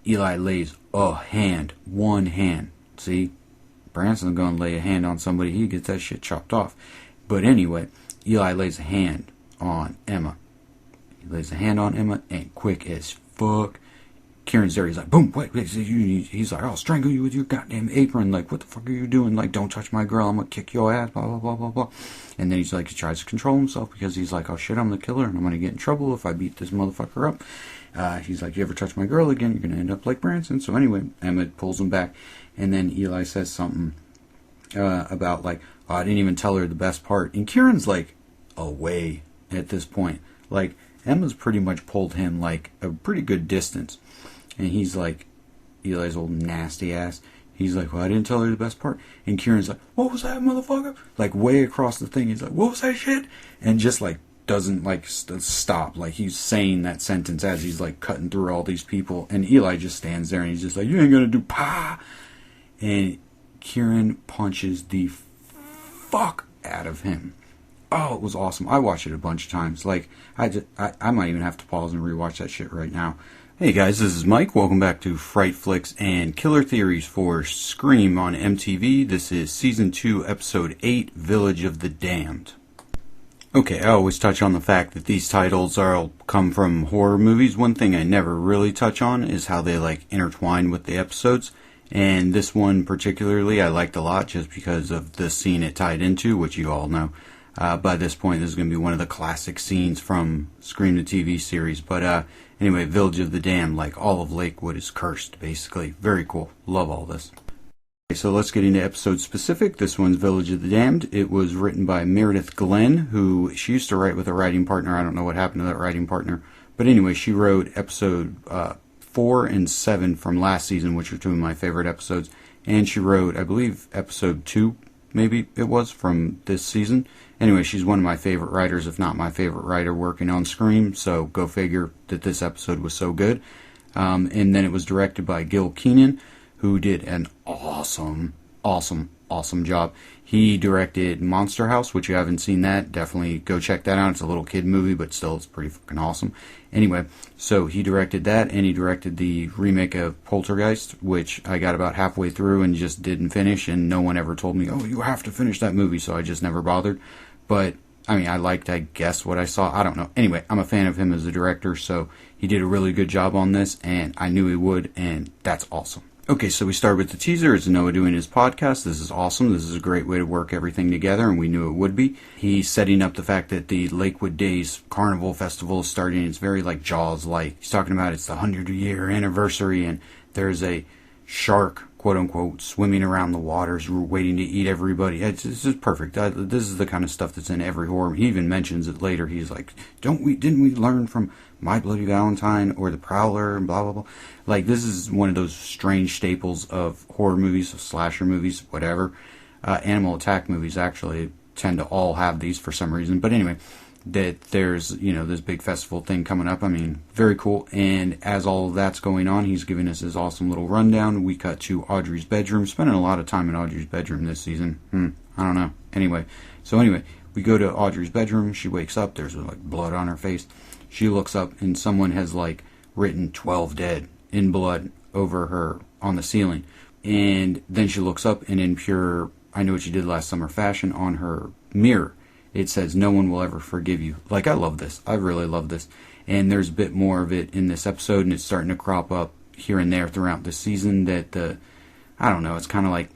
Eli lays one hand. See? Branson's going to lay a hand on somebody, he gets that shit chopped off. But anyway, Eli lays a hand on Emma. He lays a hand on Emma, and quick as fuck, Kieran's there. He's like, boom, wait. He's like, I'll strangle you with your goddamn apron. Like, what the fuck are you doing? Like, don't touch my girl. I'm going to kick your ass, blah, blah, blah, blah, blah. And then he's like, he tries to control himself because he's like, oh shit, I'm the killer and I'm going to get in trouble if I beat this motherfucker up. He's like, you ever touch my girl again, you're going to end up like Branson. So anyway, Emma pulls him back. And then Eli says something about like, oh, I didn't even tell her the best part. And Kieran's like away at this point. Like, Emma's pretty much pulled him like a pretty good distance. And he's like, Eli's old nasty ass. He's like, well, I didn't tell her the best part. And Kieran's like, what was that, motherfucker? Like, way across the thing. He's like, what was that shit? And just like, doesn't like stop. Like, he's saying that sentence as he's like cutting through all these people. And Eli just stands there and he's just like, you ain't gonna do pa. And Kieran punches the fuck out of him. Oh, it was awesome. I watched it a bunch of times. Like, I might even have to pause and rewatch that shit right now. Hey guys, this is Mike. Welcome back to Fright Flicks and Killer Theories for Scream on MTV. This is Season 2, Episode 8, Village of the Damned. Okay, I always touch on the fact that these titles all come from horror movies. One thing I never really touch on is how they like intertwine with the episodes. And this one particularly I liked a lot just because of the scene it tied into, which you all know. By this point, this is going to be one of the classic scenes from Scream the TV series. But anyway, Village of the Damned, like all of Lakewood is cursed, basically. Very cool. Love all this. Okay, so let's get into episode specific. This one's Village of the Damned. It was written by Meredith Glynn, who she used to write with a writing partner. I don't know what happened to that writing partner. But anyway, she wrote episode 4 and 7 from last season, which are two of my favorite episodes. And she wrote, I believe, episode 2, maybe it was, from this season. Anyway, she's one of my favorite writers, if not my favorite writer working on Scream, so go figure that this episode was so good. And then it was directed by Gil Kenan, who did an awesome job. He directed Monster House, which you haven't seen that, definitely go check that out. It's a little kid movie, but still, it's pretty fucking awesome. Anyway, so he directed that, and he directed the remake of Poltergeist, which I got about halfway through and just didn't finish, and no one ever told me, oh, you have to finish that movie, so I just never bothered. But, I mean, I liked, I guess, what I saw. I don't know. Anyway, I'm a fan of him as a director, so he did a really good job on this, and I knew he would, and that's awesome. Okay, so we start with the teaser. It's Noah doing his podcast. This is awesome. This is a great way to work everything together, and we knew it would be. He's setting up the fact that the Lakewood Days Carnival Festival is starting. It's very like Jaws-like. He's talking about it's the 100-year anniversary, and there's a shark, quote-unquote, swimming around the waters, waiting to eat everybody. It's just perfect. This is the kind of stuff that's in every horror. He even mentions it later. He's like, didn't we learn from My Bloody Valentine or The Prowler and blah, blah, blah. Like, this is one of those strange staples of horror movies, of slasher movies, whatever. Animal attack movies actually tend to all have these for some reason. But anyway, that there's, this big festival thing coming up. I mean, very cool. And as all of that's going on, he's giving us his awesome little rundown. We cut to Audrey's bedroom. Spending a lot of time in Audrey's bedroom this season. I don't know. Anyway, we go to Audrey's bedroom. She wakes up. There's like blood on her face. She looks up and someone has like written 12 dead in blood over her on the ceiling. And then she looks up and in pure I Know What You Did Last Summer fashion on her mirror, it says, no one will ever forgive you. Like, I love this. I really love this. And there's a bit more of it in this episode, and it's starting to crop up here and there throughout the season that, I don't know, it's kind of like,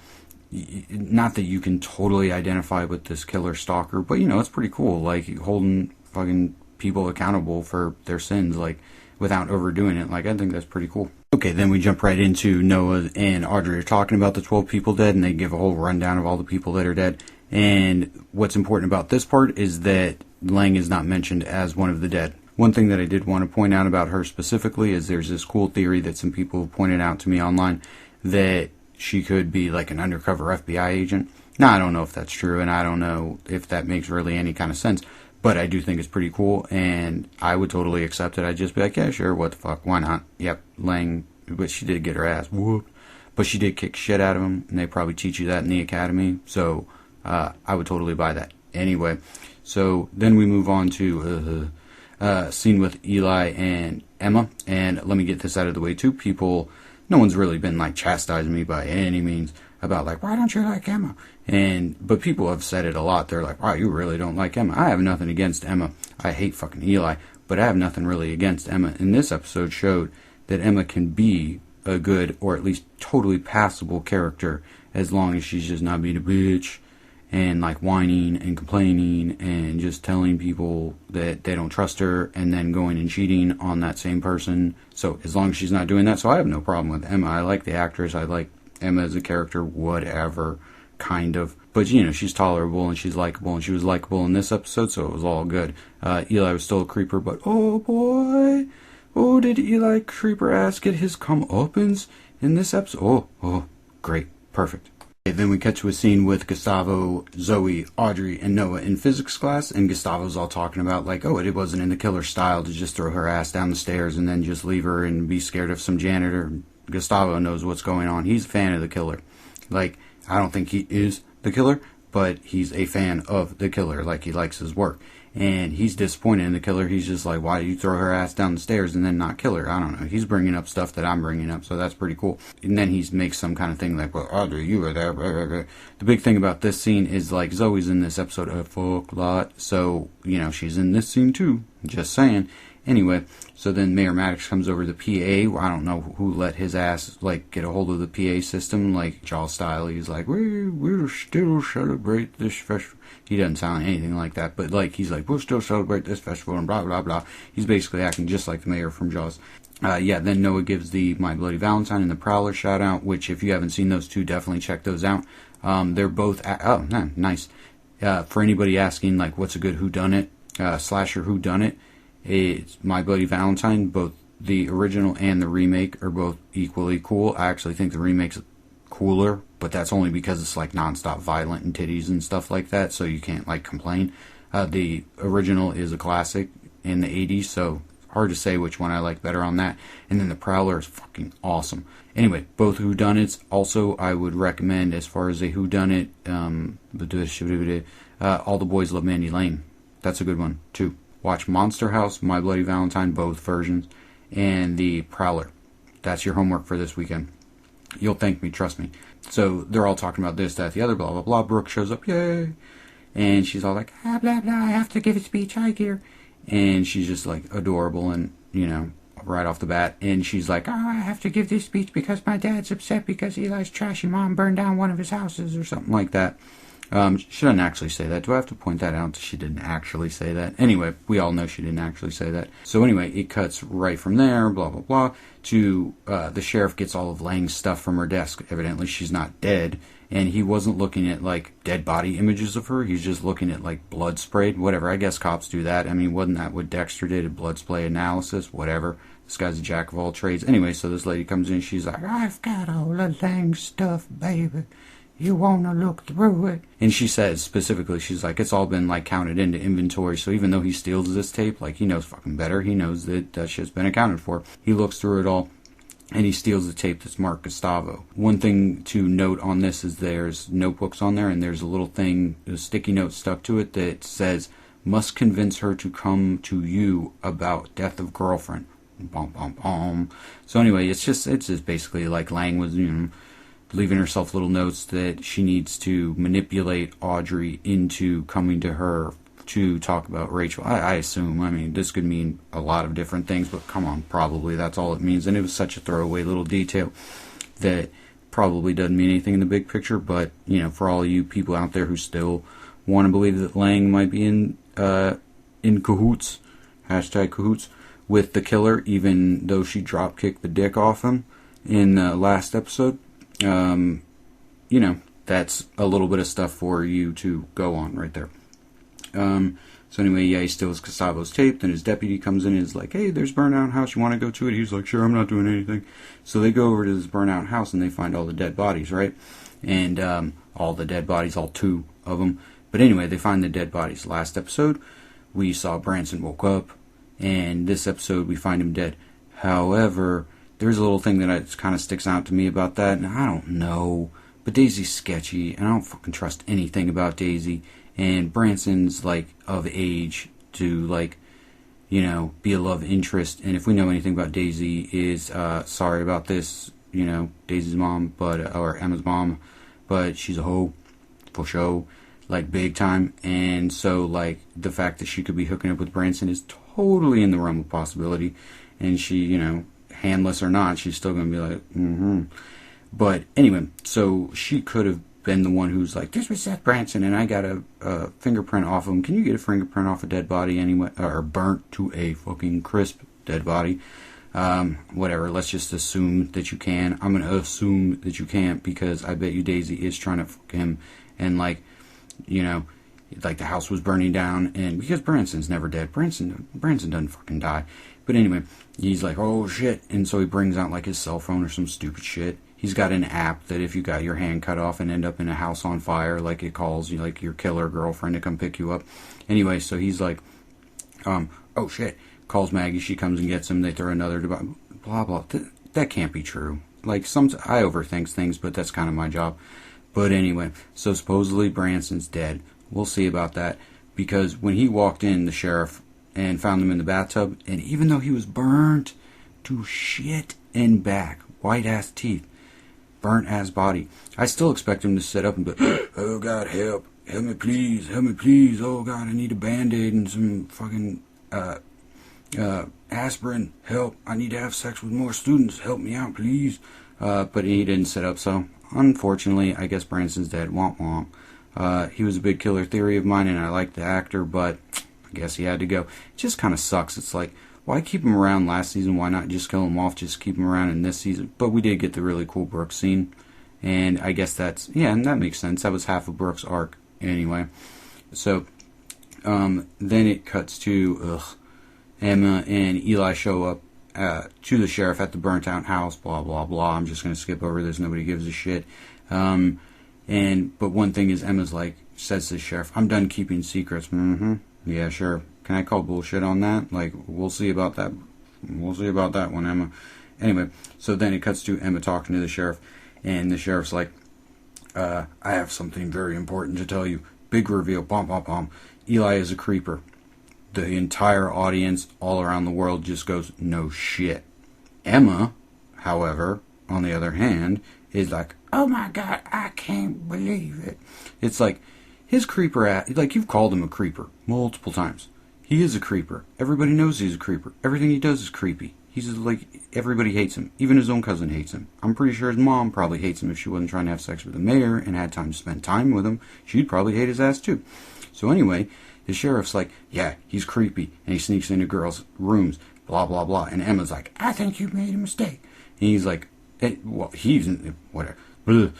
not that you can totally identify with this killer stalker, but, it's pretty cool. Like, holding fucking people accountable for their sins, like, without overdoing it. Like, I think that's pretty cool. Okay, then we jump right into Noah and Audrey are talking about the 12 people dead, and they give a whole rundown of all the people that are dead. And what's important about this part is that Lang is not mentioned as one of the dead. One thing that I did want to point out about her specifically is there's this cool theory that some people have pointed out to me online that she could be like an undercover FBI agent. Now, I don't know if that's true, and I don't know if that makes really any kind of sense, but I do think it's pretty cool, and I would totally accept it. I'd just be like, yeah, sure, what the fuck, why not? Yep, Lang, but she did get her ass whooped, but she did kick shit out of him, and they probably teach you that in the academy, so I would totally buy that. Anyway, so then we move on to scene with Eli and Emma. And let me get this out of the way too. No one's really been like chastising me by any means about like, why don't you like Emma? But people have said it a lot. They're like, wow, you really don't like Emma. I have nothing against Emma. I hate fucking Eli, but I have nothing really against Emma. And this episode showed that Emma can be a good, or at least totally passable character, as long as she's just not being a bitch and like whining and complaining and just telling people that they don't trust her and then going and cheating on that same person. So as long as she's not doing that, so I have no problem with Emma. I like the actress. I like Emma as a character, whatever, kind of. But, she's tolerable and she's likable, and she was likable in this episode, so it was all good. Eli was still a creeper, but oh boy, oh, did Eli creeper ass get his comeuppance in this episode? Oh, great, perfect. Okay, then we cut to a scene with Gustavo, Zoe, Audrey, and Noah in physics class, and Gustavo's all talking about like, oh, it wasn't in the killer's style to just throw her ass down the stairs and then just leave her and be scared of some janitor. Gustavo knows what's going on. He's a fan of the killer. Like, I don't think he is the killer, but he's a fan of the killer. Like, he likes his work. And he's disappointed in the killer. He's just like, why did you throw her ass down the stairs and then not kill her? I don't know. He's bringing up stuff that I'm bringing up, so that's pretty cool. And then he makes some kind of thing like, well, Audrey, you were there. Blah, blah, blah. The big thing about this scene is, like, Zoe's in this episode a fuck lot. So, she's in this scene too. Just saying. Anyway, so then Mayor Maddox comes over to the PA. I don't know who let his ass, like, get a hold of the PA system, like, Jaws style. He's like, we'll still celebrate this festival. He doesn't sound anything like that, but, like, he's like, we'll still celebrate this festival, and blah, blah, blah. He's basically acting just like the mayor from Jaws. Then Noah gives the My Bloody Valentine and the Prowler shout out, which, if you haven't seen those two, definitely check those out. They're both, nice. For anybody asking, like, what's a good whodunit, slasher whodunit, it's My Bloody Valentine. Both the original and the remake are both equally cool. I actually think the remake's cooler, but that's only because it's like non-stop violent and titties and stuff like that, so you can't like complain. The original is a classic in the 80s, so hard to say which one I like better on that. And then the Prowler is fucking awesome. Anyway, both whodunits. Also, I would recommend, as far as a whodunit, All the Boys Love Mandy Lane. That's a good one too. Watch Monster House, My Bloody Valentine, both versions, and the Prowler. That's your homework for this weekend. You'll thank me, trust me. So they're all talking about this, that, the other, blah, blah, blah. Brooke shows up, yay. And she's all like, blah, blah, I have to give a speech, I hear. And she's just like adorable and, right off the bat. And she's like, I have to give this speech because my dad's upset because Eli's trashy mom burned down one of his houses or something like that. She doesn't actually say that. Do I have to point that out? She didn't actually say that. Anyway, we all know she didn't actually say that. So anyway, it cuts right from there, blah, blah, blah, to the sheriff gets all of Lang's stuff from her desk. Evidently, she's not dead. And he wasn't looking at, like, dead body images of her. He's just looking at, like, blood sprayed. Whatever. I guess cops do that. I mean, wasn't that what Dexter did? A blood spray analysis? Whatever. This guy's a jack of all trades. Anyway, so this lady comes in. She's like, I've got all of Lang's stuff, baby. You want to look through it? And she says specifically, she's like, it's all been like counted into inventory. So even though he steals this tape, like he knows fucking better. He knows that that shit's been accounted for. He looks through it all and he steals the tape that's marked Gustavo. One thing to note on this is there's notebooks on there and there's a little thing, a sticky note stuck to it that says, must convince her to come to you about death of girlfriend. Bom, bom, bom. So anyway, it's just basically like Lang was, leaving herself little notes that she needs to manipulate Audrey into coming to her to talk about Rachel. I assume. I mean, this could mean a lot of different things, but come on, probably that's all it means. And it was such a throwaway little detail that probably doesn't mean anything in the big picture. But, for all you people out there who still want to believe that Lang might be in cahoots, #cahoots, with the killer, even though she drop-kicked the dick off him in the last episode, that's a little bit of stuff for you to go on right there. So anyway, he steals Gustavo's tape. Then his deputy comes in and is like, hey, there's burnout house. You want to go to it? He's like, sure, I'm not doing anything. So they go over to this burnout house and they find all the dead bodies, right? And all the dead bodies, all 2 of them. But anyway, they find the dead bodies. Last episode, we saw Branson woke up. And this episode, we find him dead. However, there's a little thing that kind of sticks out to me about that, and I don't know, but Daisy's sketchy, and I don't fucking trust anything about Daisy, and Branson's, like, of age to, like, be a love interest. And if we know anything about Daisy, is sorry about this, Daisy's mom, or Emma's mom, but she's a hoe for show, like big time. And so like the fact that she could be hooking up with Branson is totally in the realm of possibility. And she, handless or not, she's still gonna be like, But anyway, so she could have been the one who's like, this was Seth Branson, and I got a fingerprint off of him. Can you get a fingerprint off a dead body anyway? Or burnt to a fucking crisp dead body? Whatever, let's just assume that you can. I'm going to assume that you can't, because I bet you Daisy is trying to fuck him, and like, like the house was burning down, and because Branson's never dead. Branson doesn't fucking die. But anyway, he's like, oh shit, and so he brings out like his cell phone or some stupid shit. He's got an app that if you got your hand cut off and end up in a house on fire, like it calls you, like your killer girlfriend to come pick you up. Anyway, so he's like, oh shit, calls Maggie, she comes and gets him, they throw another, blah, blah. That can't be true. Like, I overthink things, but that's kind of my job. But anyway, so supposedly Branson's dead. We'll see about that, because when he walked in, the sheriff, and found him in the bathtub, and even though he was burnt to shit and back, white-ass teeth, burnt-ass body, I still expect him to sit up and be, oh God, help me please, oh God, I need a Band-Aid and some fucking aspirin, help, I need to have sex with more students, help me out please. But he didn't sit up, so unfortunately I guess Branson's dead. Womp womp. He was a big killer theory of mine, and I liked the actor, but I guess he had to go. It just kind of sucks. It's like, why keep him around last season? Why not just kill him off? Just keep him around in this season. But we did get the really cool Brooke scene, and I guess and that makes sense. That was half of Brooke's arc anyway. So then it cuts to Emma and Eli show up to the sheriff at the burnt out house. Blah blah blah. I'm just gonna skip over this. Nobody gives a shit. But one thing is, Emma's like, says to the sheriff, I'm done keeping secrets. Yeah, sure. Can I call bullshit on that? Like, we'll see about that. We'll see about that one, Emma. Anyway, so then it cuts to Emma talking to the sheriff, and the sheriff's like, I have something very important to tell you. Big reveal. Bom, bom, bom. Eli is a creeper. The entire audience all around the world just goes, no shit. Emma, however, on the other hand, is like, oh my God, I can't believe it. It's like, his creeper like, you've called him a creeper multiple times. He is a creeper. Everybody knows he's a creeper. Everything he does is creepy. He's like, everybody hates him. Even his own cousin hates him. I'm pretty sure his mom probably hates him. If she wasn't trying to have sex with the mayor and had time to spend time with him, she'd probably hate his ass too. So anyway, the sheriff's like, yeah, he's creepy, and he sneaks into girls' rooms, blah, blah, blah. And Emma's like, I think you made a mistake. And he's like, well, he's, whatever. Blah.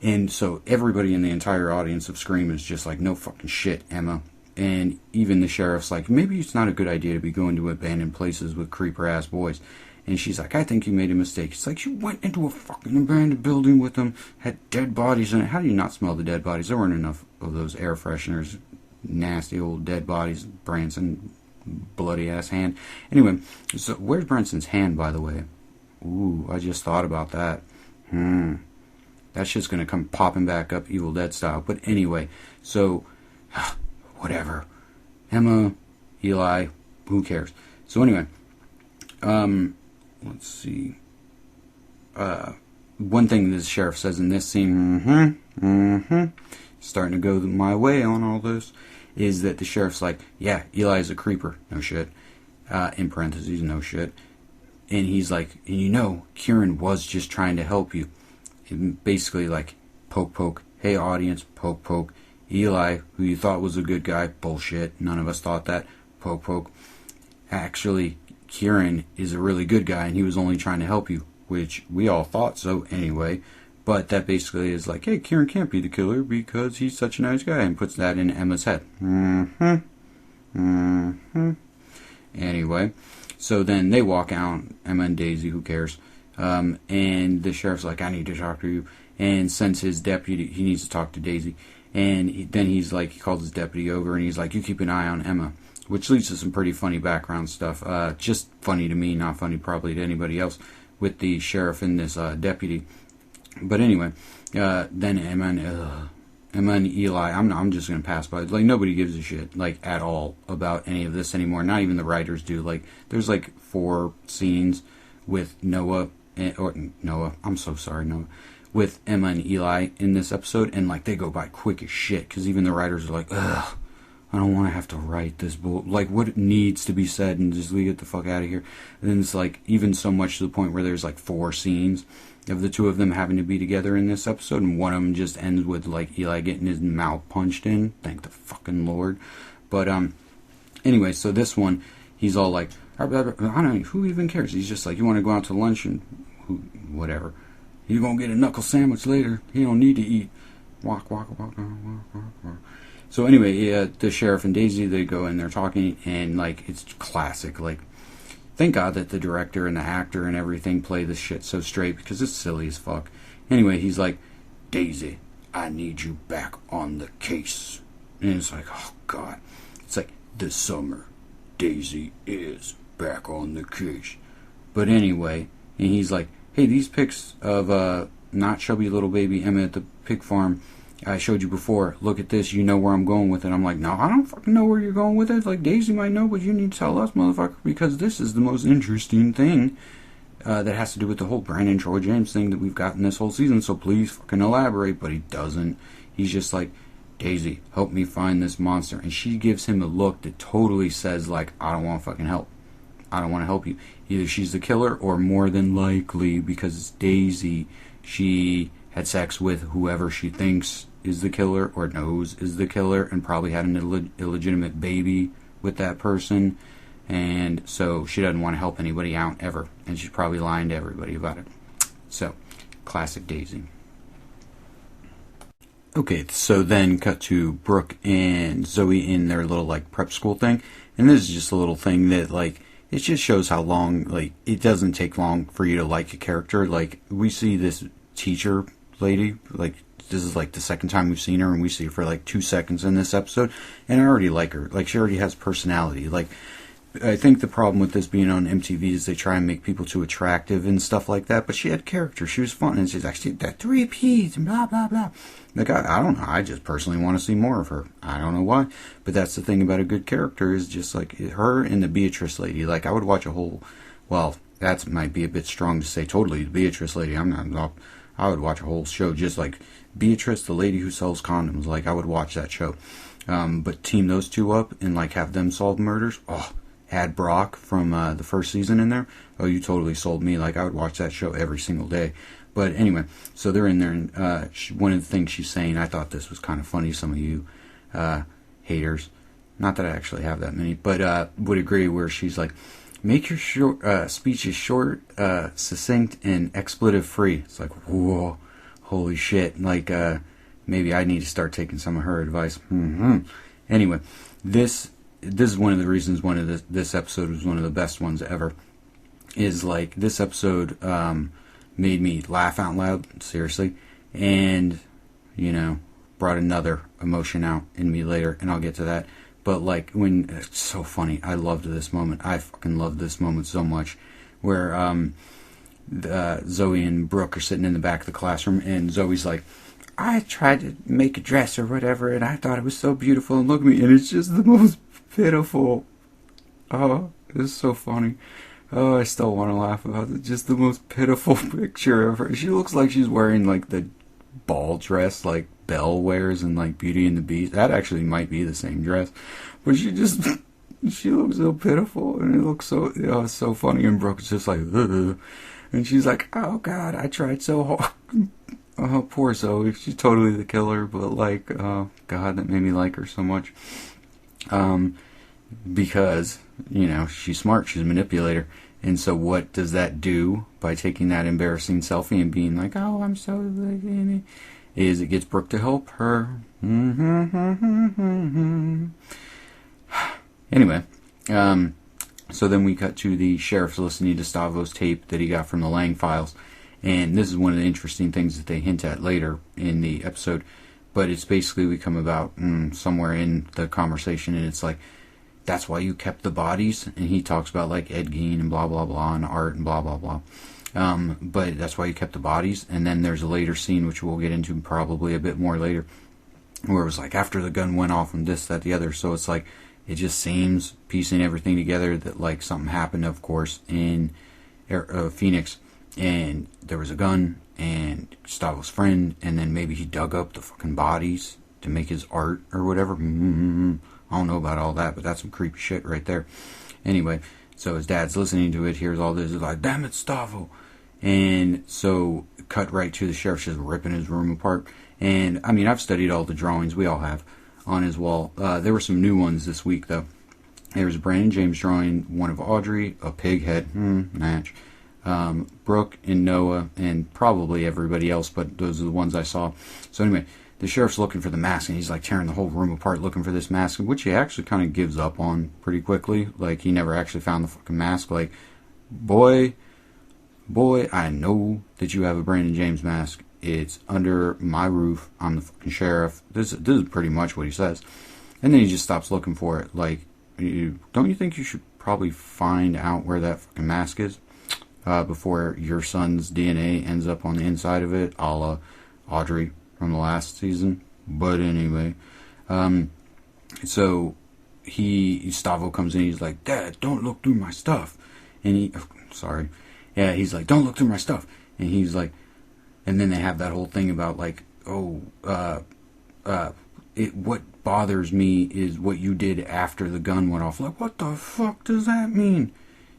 And so everybody in the entire audience of Scream is just like, no fucking shit, Emma. And even the sheriff's like, maybe it's not a good idea to be going to abandoned places with creeper-ass boys. And she's like, I think you made a mistake. It's like, you went into a fucking abandoned building with them, had dead bodies in it. How do you not smell the dead bodies? There weren't enough of those air fresheners. Nasty old dead bodies. Branson, bloody-ass hand. Anyway, so where's Branson's hand, by the way? Ooh, I just thought about that. That shit's gonna come popping back up Evil Dead style. But anyway, so, whatever. Emma, Eli, who cares? So anyway, let's see. One thing the sheriff says in this scene, starting to go my way on all this, is that the sheriff's like, yeah, Eli's a creeper, no shit. In parentheses, no shit. And he's like, and Kieran was just trying to help you. And basically like, poke, poke. Hey, audience, poke, poke. Eli, who you thought was a good guy, bullshit. None of us thought that. Poke, poke. Actually, Kieran is a really good guy, and he was only trying to help you, which we all thought so anyway. But that basically is like, hey, Kieran can't be the killer because he's such a nice guy, and puts that in Emma's head. Anyway, so then they walk out, Emma and Daisy, who cares? And the sheriff's like, I need to talk to you, and sends his deputy. He needs to talk to Daisy. And then he's like, he calls his deputy over, and he's like, you keep an eye on Emma, which leads to some pretty funny background stuff. Just funny to me, not funny probably to anybody else, with the sheriff and this deputy. But anyway, then Emma and Emma and Eli, I'm just gonna pass by. Like, nobody gives a shit, like, at all about any of this anymore. Not even the writers do. Like, there's like 4 scenes with Noah, I'm so sorry, Noah, with Emma and Eli in this episode, and like they go by quick as shit, because even the writers are like, ugh, I don't want to have to write this like, what needs to be said, and just we get the fuck out of here. And then it's like, even so much to the point where there's like 4 scenes of the 2 of them having to be together in this episode, and one of them just ends with like Eli getting his mouth punched in. Thank the fucking Lord. But anyway, so this one, he's all like, I don't know, who even cares? He's just like, you want to go out to lunch and whatever. You gonna get a knuckle sandwich later. He don't need to eat. Walk, walk, walk, walk, walk, walk. So anyway, the sheriff and Daisy, they go in there talking, and like, it's classic. Like, thank God that the director and the actor and everything play this shit so straight, because it's silly as fuck. Anyway, he's like, Daisy, I need you back on the case. And it's like, oh God. It's like, this summer, Daisy is back on the case. But anyway, and he's like, hey, these pics of not chubby little baby Emma at the pig farm I showed you before, look at this, you know where I'm going with it. I'm like, no, I don't fucking know where you're going with it. Like, Daisy might know, but you need to tell us, motherfucker, because this is the most interesting thing that has to do with the whole Brandon Troy James thing that we've gotten this whole season, so please fucking elaborate. But he doesn't. He's just like, Daisy, help me find this monster. And she gives him a look that totally says, like, I don't want to fucking help. I don't want to help you. Either she's the killer, or more than likely, because it's Daisy, she had sex with whoever she thinks is the killer, or knows is the killer, and probably had an illegitimate baby with that person, and so she doesn't want to help anybody out ever, and she's probably lying to everybody about it. So, classic Daisy. Okay, so then cut to Brooke and Zoe in their little like prep school thing, and this is just a little thing that like, it just shows how long, like, it doesn't take long for you to like a character. Like, we see this teacher lady, like, this is like the second time we've seen her, and we see her for like 2 seconds in this episode, and I already like her. Like, she already has personality. Like, I think the problem with this being on MTV is they try and make people too attractive and stuff like that, but she had character, she was fun, and she's actually that 3 P's and blah blah blah. Like, I don't know, I just personally want to see more of her. I don't know why, but that's the thing about a good character, is just like her and the Beatrice lady. Like, I would watch a whole, well, that might be a bit strong to say totally the Beatrice lady. I would watch a whole show just like Beatrice, the lady who sells condoms. Like, I would watch that show. But team those 2 up and like have them solve murders. Oh, add Brock from the first season in there. Oh, you totally sold me. Like, I would watch that show every single day. But anyway, so they're in there, and one of the things she's saying, I thought this was kind of funny. Some of you haters, not that I actually have that many, but would agree, where she's like, make your speeches short, succinct, and expletive free. It's like, whoa, holy shit. Like, maybe I need to start taking some of her advice. Anyway, this is one of the reasons this episode was one of the best ones ever. Is like, this episode made me laugh out loud, seriously, and, you know, brought another emotion out in me later, and I'll get to that. But like, when, it's so funny, I loved this moment. I fucking loved this moment so much, where Zoe and Brooke are sitting in the back of the classroom, and Zoe's like, I tried to make a dress or whatever, and I thought it was so beautiful, and look at me, and it's just the most pitiful. Oh, it's so funny. Oh, I still want to laugh about it. Just the most pitiful picture of her. She looks like she's wearing like the ball dress like Belle wears in like Beauty and the Beast. That actually might be the same dress, but she looks so pitiful, and it looks so, it's so funny. And Brooke's just like, ugh. And she's like, oh God, I tried so hard. Oh, poor Zoe. She's totally the killer, but like, oh God, that made me like her so much. Because, you know, she's smart, she's a manipulator. And so what does that do by taking that embarrassing selfie and being like, oh, I'm so, is it gets Brooke to help her. Anyway, so then we cut to the sheriff's listening to Gustavo's tape that he got from the Lang files. And this is one of the interesting things that they hint at later in the episode. But it's basically, we come about somewhere in the conversation, and it's like, that's why you kept the bodies. And he talks about like Ed Gein and blah blah blah and art and blah blah blah. But that's why you kept the bodies. And then there's a later scene, which we'll get into probably a bit more later, where it was like after the gun went off and this, that, the other. So it's like it just seems, piecing everything together, that like something happened, of course, in Phoenix, and there was a gun and Gustavo's friend, and then maybe he dug up the fucking bodies to make his art or whatever. I don't know about all that, but that's some creepy shit right there. Anyway, so his dad's listening to it, hears all this, is like, damn it, Gustavo. And so cut right to the sheriff just ripping his room apart. And I mean, I've studied all the drawings, we all have, on his wall. There were some new ones this week, though. There was Brandon James drawing one of Audrey, a pig head, match. Brooke and Noah, and probably everybody else, but those are the ones I saw. So anyway, the sheriff's looking for the mask, and he's like tearing the whole room apart looking for this mask, which he actually kind of gives up on pretty quickly. Like, he never actually found the fucking mask. Like, boy, I know that you have a Brandon James mask. It's under my roof. I'm the fucking sheriff. This is pretty much what he says. And then he just stops looking for it. Like, don't you think you should probably find out where that fucking mask is before your son's DNA ends up on the inside of it, a la Audrey from the last season? But anyway, so Gustavo comes in, he's like, Dad, don't look through my stuff. And he's like, don't look through my stuff. And he's like, and then they have that whole thing about like, what bothers me is what you did after the gun went off. Like, what the fuck does that mean?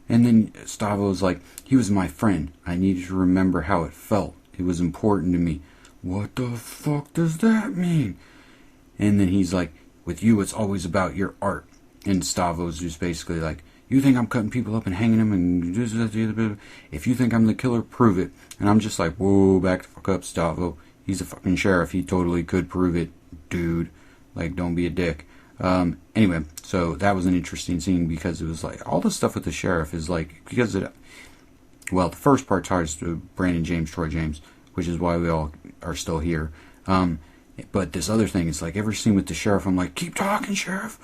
And then Gustavo's like, he was my friend. I needed to remember how it felt. It was important to me. What the fuck does that mean? And then he's like, with you, it's always about your art. And Gustavo's just basically like, you think I'm cutting people up and hanging them and this, that, the other? If you think I'm the killer, prove it. And I'm just like, whoa, back the fuck up, Gustavo. He's a fucking sheriff. He totally could prove it, dude. Like, don't be a dick. Anyway, so that was an interesting scene because it was like, all the stuff with the sheriff is like, because the first part ties to Brandon James, Troy James, which is why we all are still here. But this other thing is like, every scene with the sheriff, I'm like, keep talking, sheriff.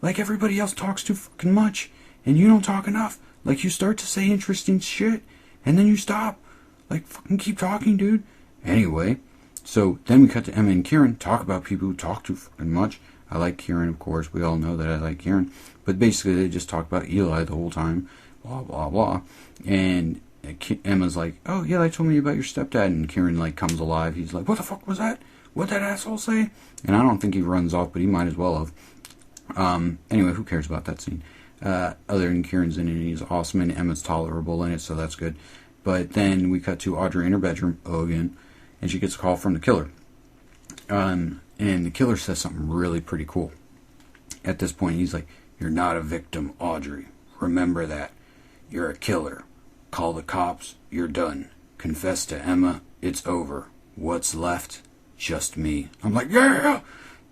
Like, everybody else talks too fucking much, and you don't talk enough. Like, you start to say interesting shit, and then you stop. Like, fucking keep talking, dude. Anyway, so then we cut to Emma and Kieran, talk about people who talk too fucking much. I like Kieran, of course. We all know that I like Kieran. But basically, they just talk about Eli the whole time. Blah, blah, blah. And Emma's like, oh, yeah, they told me about your stepdad. And Kieran, like, comes alive. He's like, what the fuck was that? What'd that asshole say? And I don't think he runs off, but he might as well have. Anyway, who cares about that scene? Other than Kieran's in it, and he's awesome, and Emma's tolerable in it, so that's good. But then we cut to Audrey in her bedroom, again, and she gets a call from the killer. And the killer says something really pretty cool. At this point, he's like, you're not a victim, Audrey. Remember that. You're a killer. Call the cops. You're done. Confess to Emma. It's over. What's left? Just me. I'm like, yeah!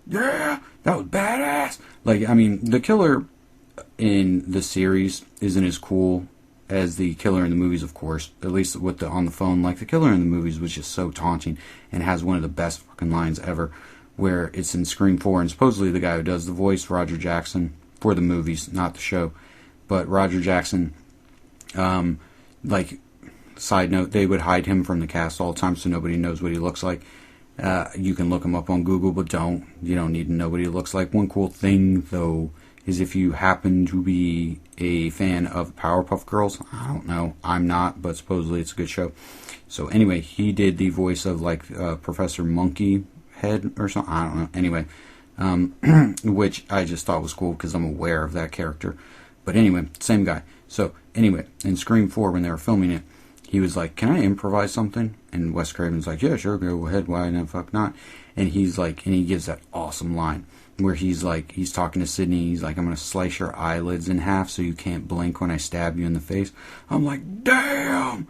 That was badass! Like, I mean, the killer in the series isn't as cool as the killer in the movies, of course. At least with the on the phone. Like, the killer in the movies was just so taunting and has one of the best fucking lines ever, where it's in Scream 4, and supposedly the guy who does the voice, Roger Jackson, for the movies, not the show, but Roger Jackson, like, side note, they would hide him from the cast all the time so nobody knows what he looks like. You can look him up on Google, but you don't need to know what he looks like. One cool thing, though, is if you happen to be a fan of Powerpuff Girls, I don't know, I'm not, but supposedly it's a good show. So anyway, he did the voice of, like, Professor Monkey Head or something, I don't know, anyway, which I just thought was cool because I'm aware of that character. But anyway, same guy. So anyway, in Scream 4, when they were filming it, he was like, can I improvise something? And Wes Craven's like, yeah, sure, go ahead, why the fuck not? And he's like, and he gives that awesome line where he's like, he's talking to Sydney, he's like, I'm going to slice your eyelids in half so you can't blink when I stab you in the face. I'm like, damn!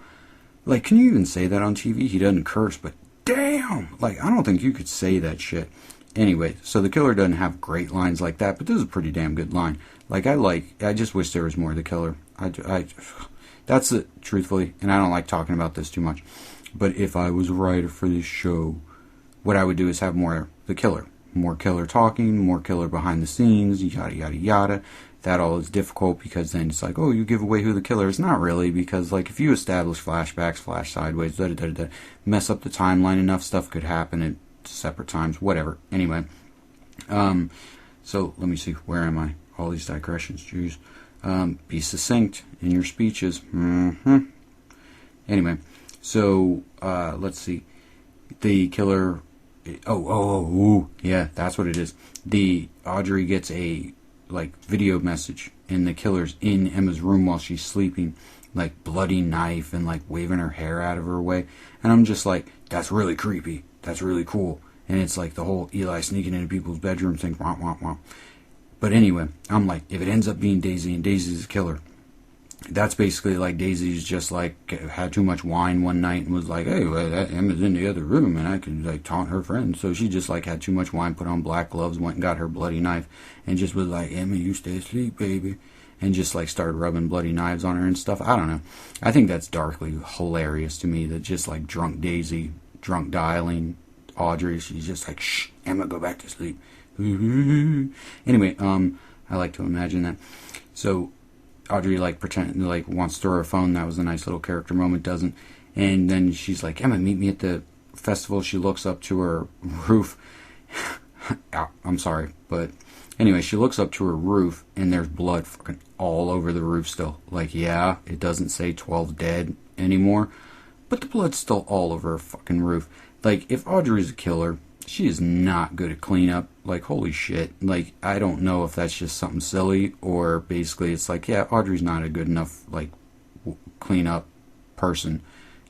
Like, can you even say that on TV? He doesn't curse, but damn! Like, I don't think you could say that shit. Anyway, so the killer doesn't have great lines like that, but this is a pretty damn good line. Like, I just wish there was more of the killer. That's it, truthfully, and I don't like talking about this too much. But if I was a writer for this show, what I would do is have more the killer. More killer talking, more killer behind the scenes, yada, yada, yada. That all is difficult because then it's like, oh, you give away who the killer is. Not really, because, like, if you establish flashbacks, flash sideways, mess up the timeline, enough stuff could happen. separate times, whatever. Anyway, so let me see, where am I? All these digressions, jeez. Be succinct in your speeches. Anyway, so let's see. The killer. Yeah, that's what it is. The Audrey gets a video message, and the killer's in Emma's room while she's sleeping, like bloody knife and like waving her hair out of her way. And I'm just like, that's really creepy. That's really cool. And it's like the whole Eli sneaking into people's bedrooms thing. Wah, wah, wah. But anyway, I'm like, if it ends up being Daisy and Daisy's the killer, that's basically like Daisy's just like had too much wine one night and was like, hey, well, Emma's in the other room and I can like taunt her friends. So she just like had too much wine, put on black gloves, went and got her bloody knife and just was like, Emma, you stay asleep, baby. And just like started rubbing bloody knives on her and stuff. I don't know. I think that's darkly hilarious to me, that just like drunk Daisy, drunk dialing Audrey, she's just like, shh, Emma, go back to sleep. Anyway, I like to imagine that. So Audrey like wants to throw her phone. That was a nice little character moment, doesn't? And then she's like, Emma, meet me at the festival. She looks up to her roof. I'm sorry, but anyway, she looks up to her roof and there's blood fucking all over the roof still. Like, yeah, it doesn't say 12 dead anymore, but the blood's still all over her fucking roof. Like, if Audrey's a killer, she is not good at cleanup. Like, holy shit. Like, I don't know if that's just something silly or basically it's like, yeah, Audrey's not a good enough, like, cleanup person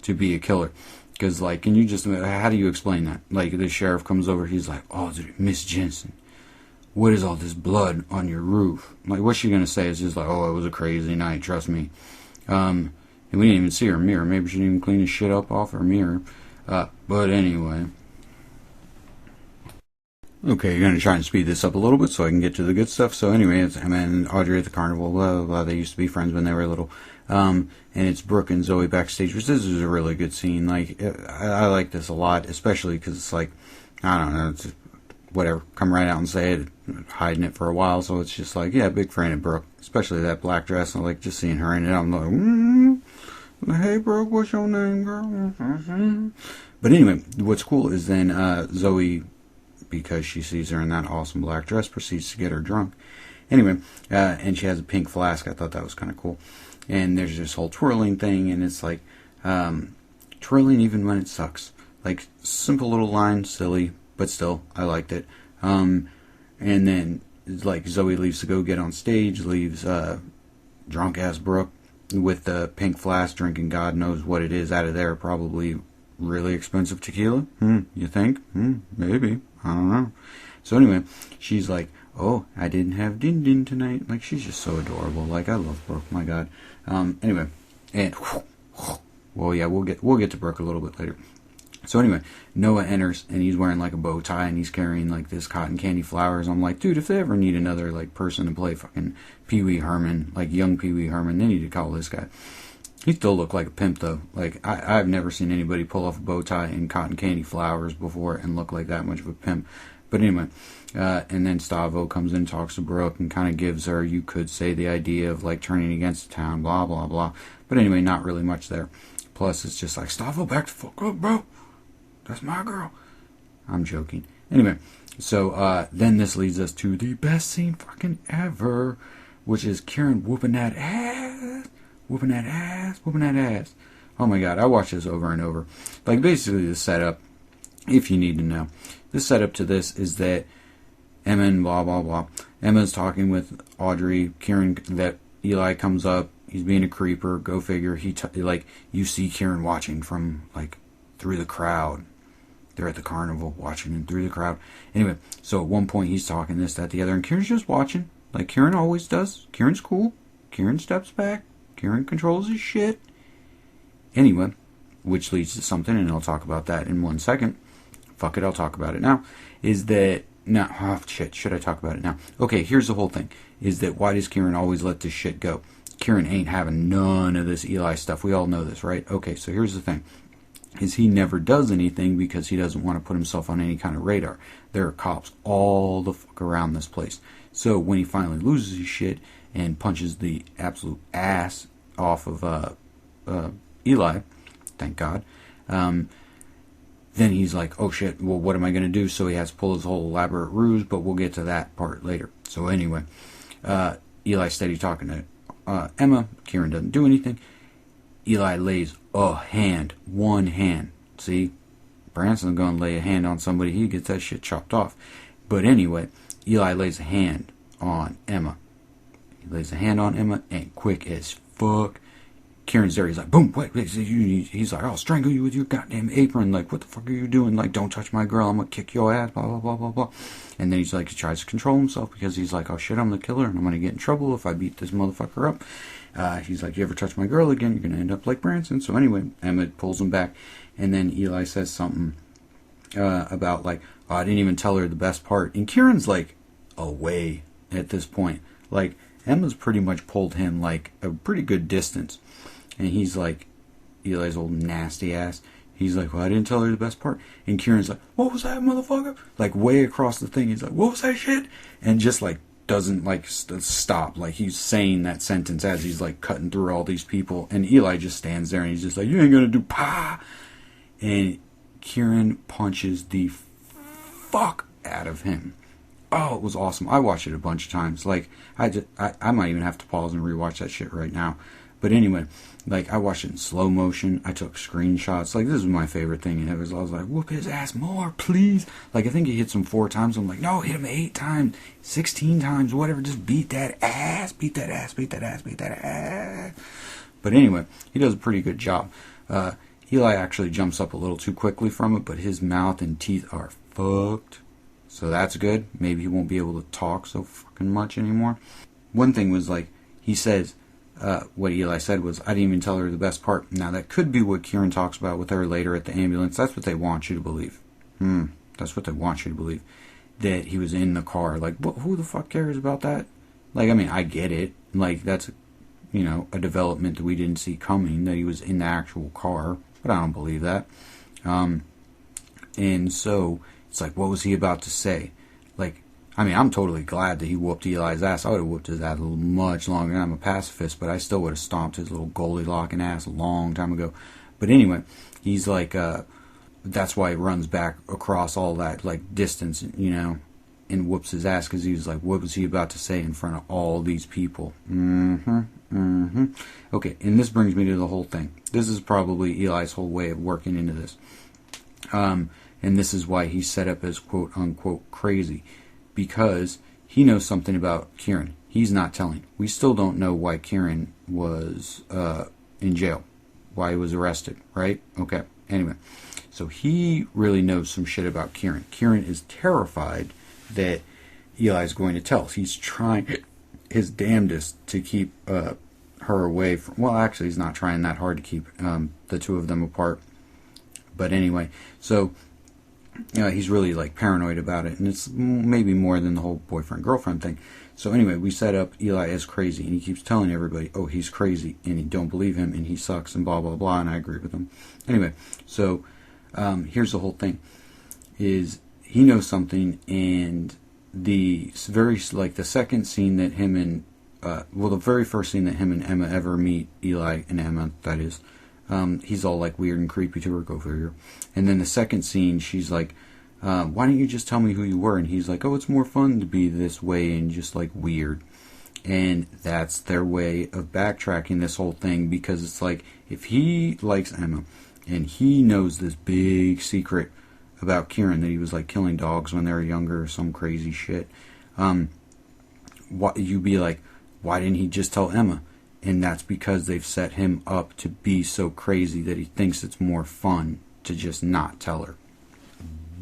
to be a killer. Because, like, can you just, how do you explain that? Like, the sheriff comes over, he's like, Audrey, Miss Jensen, what is all this blood on your roof? Like, what's she going to say? It's just like, oh, it was a crazy night, trust me. And we didn't even see her mirror. Maybe she didn't even clean the shit up off her mirror. But anyway. Okay, you're going to try and speed this up a little bit so I can get to the good stuff. So anyway, it's Emma and Audrey at the carnival, blah, blah, blah. They used to be friends when they were little. And it's Brooke and Zoe backstage, which this is a really good scene. Like, I like this a lot, especially because it's like, I don't know, it's whatever, come right out and say it, hiding it for a while. So it's just like, yeah, big fan of Brooke, especially that black dress. I like just seeing her in it. I'm like, hey, Brooke, what's your name, girl? But anyway, what's cool is then Zoe, because she sees her in that awesome black dress, proceeds to get her drunk. Anyway, and she has a pink flask. I thought that was kind of cool. And there's this whole twirling thing, and it's like, twirling even when it sucks. Like, simple little line, silly, but still, I liked it. And then, like, Zoe leaves to go get on stage, leaves drunk-ass Brooke with the pink flask, drinking God knows what it is out of there, probably really expensive tequila? You think? Maybe. I don't know. So anyway, she's like, oh, I didn't have din din tonight. Like, she's just so adorable. Like, I love Brooke, my God. Anyway, and well, yeah, we'll get to Brooke a little bit later. So anyway, Noah enters and he's wearing like a bow tie and he's carrying like this cotton candy flowers. I'm like, dude, if they ever need another like person to play fucking Pee Wee Herman, like young Pee Wee Herman, they need to call this guy. He still looked like a pimp though. Like, I've never seen anybody pull off a bow tie and cotton candy flowers before and look like that much of a pimp. But anyway, and then Stavo comes in, talks to Brooke, and kind of gives her, you could say, the idea of like turning against the town, blah blah blah. But anyway, not really much there. Plus, it's just like, Stavo, back the fuck up, bro. That's my girl. I'm joking. Anyway, so then this leads us to the best scene fucking ever, which is Kieran whooping that ass. Whooping that ass, whooping that ass. Oh my God, I watched this over and over. Like, basically the setup, if you need to know, the setup to this is that Emma and blah, blah, blah. Emma's talking with Audrey, Kieran, that Eli comes up, he's being a creeper, go figure. You see Kieran watching from, like, through the crowd. They're at the carnival, watching him through the crowd. Anyway, so at one point he's talking this, that, the other, and Kieran's just watching, like Kieran always does. Kieran's cool. Kieran steps back. Kieran controls his shit. Anyway, which leads to something, and I'll talk about that in 1 second. Fuck it, I'll talk about it now. Is that, no, oh shit, should I talk about it now? Okay, here's the whole thing. Is that, why does Kieran always let this shit go? Kieran ain't having none of this Eli stuff. We all know this, right? Okay, so here's the thing. Is he never does anything because he doesn't want to put himself on any kind of radar. There are cops all the fuck around this place. So when he finally loses his shit and punches the absolute ass off of Eli, thank God, then he's like, oh shit, well, what am I going to do? So he has to pull his whole elaborate ruse, but we'll get to that part later. So anyway, Eli's steady talking to Emma. Kieran doesn't do anything. Eli lays a hand, one hand. See, Branson's going to lay a hand on somebody, he gets that shit chopped off. But anyway, Eli lays a hand on Emma. He lays a hand on Emma, and quick as fuck, Kieran's there. He's like, boom, wait. He's like, I'll strangle you with your goddamn apron. Like, what the fuck are you doing? Like, don't touch my girl. I'm going to kick your ass, blah, blah, blah, blah, blah. And then he's like, he tries to control himself because he's like, oh shit, I'm the killer and I'm going to get in trouble if I beat this motherfucker up. He's like, you ever touch my girl again, you're going to end up like Branson. So anyway, Emma pulls him back. And then Eli says something about like, oh, I didn't even tell her the best part. And Kieran's like away at this point. Like, Emma's pretty much pulled him like a pretty good distance. And he's like, Eli's old nasty ass. He's like, well, I didn't tell her the best part. And Kieran's like, what was that, motherfucker? Like, way across the thing. He's like, what was that shit? And just like, doesn't like stop. Like, he's saying that sentence as he's like cutting through all these people. And Eli just stands there and he's just like, you ain't gonna do pa. And Kieran punches the fuck out of him. Oh, it was awesome. I watched it a bunch of times. Like, I might even have to pause and rewatch that shit right now. But anyway, like, I watched it in slow motion. I took screenshots. Like, this is my favorite thing. And I was like, whoop his ass more, please. Like, I think he hits him 4 times. I'm like, no, hit him 8 times, 16 times, whatever. Just beat that ass, beat that ass, beat that ass, beat that ass. But anyway, he does a pretty good job. Eli actually jumps up a little too quickly from it, but his mouth and teeth are fucked. So that's good. Maybe he won't be able to talk so fucking much anymore. One thing was, like, he says, what Eli said was, I didn't even tell her the best part. Now, that could be what Kieran talks about with her later at the ambulance. That's what they want you to believe. That's what they want you to believe. That he was in the car. Like, who the fuck cares about that? Like, I mean, I get it. Like, that's, you know, a development that we didn't see coming, that he was in the actual car. But I don't believe that. And so, it's like, what was he about to say? Like, I mean, I'm totally glad that he whooped Eli's ass. I would have whooped his ass a little much longer. I'm a pacifist, but I still would have stomped his little goalie-locking ass a long time ago. But anyway, he's like, that's why he runs back across all that, like, distance, you know, and whoops his ass, because he was like, what was he about to say in front of all these people? Okay, and this brings me to the whole thing. This is probably Eli's whole way of working into this. And this is why he's set up as quote-unquote crazy. Because he knows something about Kieran. He's not telling. We still don't know why Kieran was in jail. Why he was arrested, right? Okay, anyway. So he really knows some shit about Kieran. Kieran is terrified that Eli's going to tell. He's trying his damnedest to keep her away from... Well, actually, he's not trying that hard to keep the two of them apart. But anyway, so... he's really like paranoid about it, and it's maybe more than the whole boyfriend-girlfriend thing. So anyway, we set up Eli as crazy, and he keeps telling everybody, oh, he's crazy, and you don't believe him, and he sucks, and blah, blah, blah, and I agree with him. Anyway, so here's the whole thing, is he knows something, and the very, like, the second scene that him and, the very first scene that him and Emma ever meet, Eli and Emma, that is, he's all like weird and creepy to her, go figure. And then the second scene, she's like, why don't you just tell me who you were? And he's like, oh, it's more fun to be this way and just like weird. And that's their way of backtracking this whole thing, because it's like, if he likes Emma and he knows this big secret about Kieran, that he was like killing dogs when they were younger or some crazy shit, you'd be like, why didn't he just tell Emma? And that's because they've set him up to be so crazy that he thinks it's more fun to just not tell her.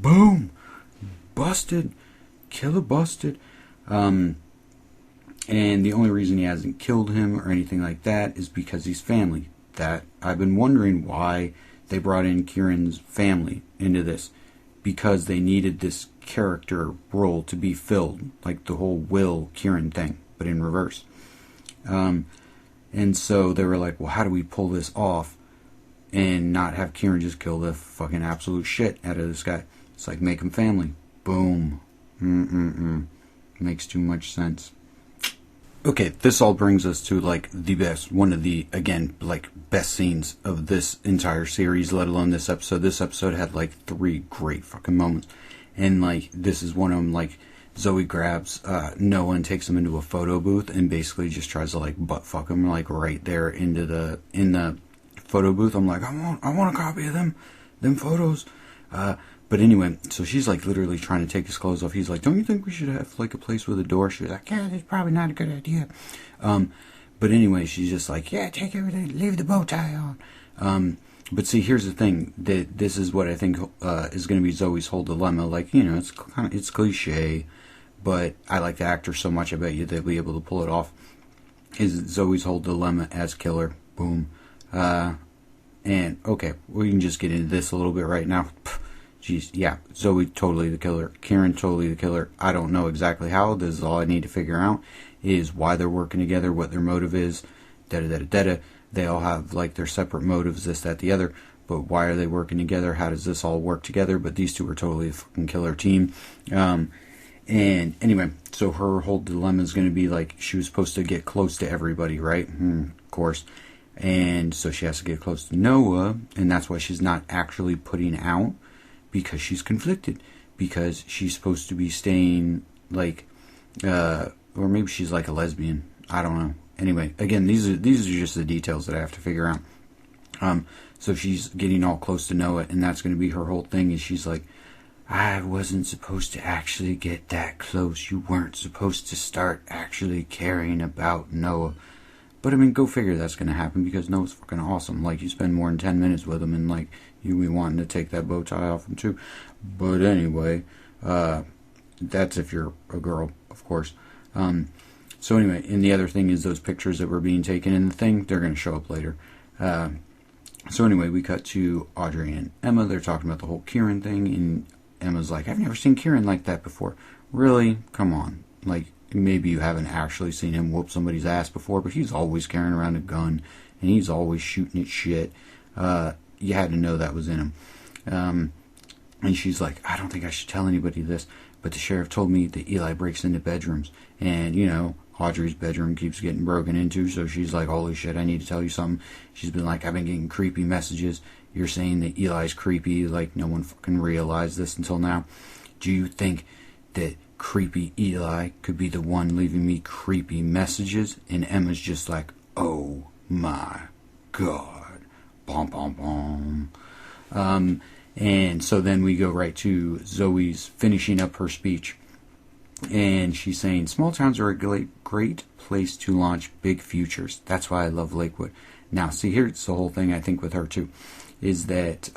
Boom! Busted! Killer busted! And the only reason he hasn't killed him or anything like that is because he's family. That I've been wondering why they brought in Kieran's family into this. Because they needed this character role to be filled. Like the whole Will Kieran thing, but in reverse. And so they were like, well, how do we pull this off and not have Kieran just kill the fucking absolute shit out of this guy? It's like, make him family. Boom. Makes too much sense. Okay, this all brings us to, like, the best, one of the, again, like, best scenes of this entire series, let alone this episode. This episode had, like, 3 great fucking moments. And, like, this is one of them, like, Zoe grabs Noah and takes him into a photo booth and basically just tries to, like, butt fuck him, like, right there in the photo booth. I'm like, I want a copy of them photos. But anyway, so she's, like, literally trying to take his clothes off. He's like, don't you think we should have, like, a place with a door? She's like, yeah, that's probably not a good idea. But anyway, she's just like, yeah, take everything, leave the bow tie on. But see, here's the thing. This is what I think is going to be Zoe's whole dilemma. Like, you know, it's cliche, but I like the actor so much, I bet you they'll be able to pull it off. Is Zoe's whole dilemma as killer. Boom. And, okay, we can just get into this a little bit right now. Jeez, yeah, Zoe totally the killer. Kieran totally the killer. I don't know exactly how. This is all I need to figure out, is why they're working together, what their motive is, da-da-da-da-da. They all have, like, their separate motives, this, that, the other. But why are they working together? How does this all work together? But these two are totally a fucking killer team. And anyway, so her whole dilemma is going to be, like, she was supposed to get close to everybody, right? Of course. And so she has to get close to Noah, and that's why she's not actually putting out, because she's conflicted. Because she's supposed to be staying, like, or maybe she's like a lesbian. I don't know. Anyway, again, these are just the details that I have to figure out. So she's getting all close to Noah, and that's going to be her whole thing, is she's like, I wasn't supposed to actually get that close. You weren't supposed to start actually caring about Noah. But, I mean, go figure that's going to happen, because Noah's fucking awesome. Like, you spend more than 10 minutes with him, and, like, you be wanting to take that bow tie off him, too. But anyway, that's if you're a girl, of course. So anyway, and the other thing is those pictures that were being taken in the thing, they're going to show up later. So anyway, we cut to Audrey and Emma. They're talking about the whole Kieran thing, and Emma's like, I've never seen Kieran like that before. Really? Come on. Like, maybe you haven't actually seen him whoop somebody's ass before, but he's always carrying around a gun, and he's always shooting at shit. You had to know that was in him. And she's like, I don't think I should tell anybody this, but the sheriff told me that Eli breaks into bedrooms, and, you know, Audrey's bedroom keeps getting broken into, so she's like, holy shit, I need to tell you something. She's been like, I've been getting creepy messages. You're saying that Eli's creepy, like no one fucking realized this until now. Do you think that creepy Eli could be the one leaving me creepy messages? And Emma's just like, oh my god. Bom, bom, bom. And so then we go right to Zoe's finishing up her speech. And she's saying, small towns are a great place to launch big futures. That's why I love Lakewood. Now, see, here's the whole thing, I think, with her, too, is that,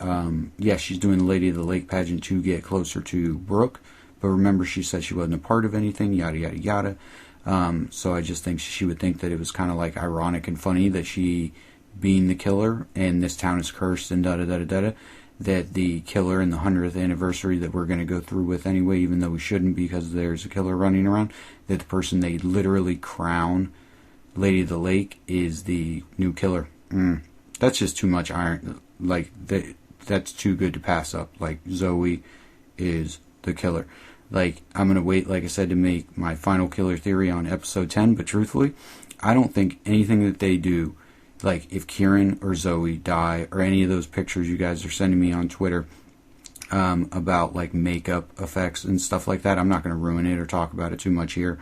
she's doing the Lady of the Lake pageant to get closer to Brooke. But remember, she said she wasn't a part of anything, yada, yada, yada. So I just think she would think that it was kind of, like, ironic and funny that she, being the killer, and this town is cursed, and da-da-da-da-da, that the killer in the 100th anniversary that we're going to go through with anyway, even though we shouldn't because there's a killer running around, that the person they literally crown Lady of the Lake is the new killer. That's just too much iron. Like, that's too good to pass up. Like, Zoe is the killer. Like, I'm going to wait, like I said, to make my final killer theory on episode 10, but truthfully, I don't think anything that they do, like, if Kieran or Zoe die, or any of those pictures you guys are sending me on Twitter about, like, makeup effects and stuff like that, I'm not going to ruin it or talk about it too much here,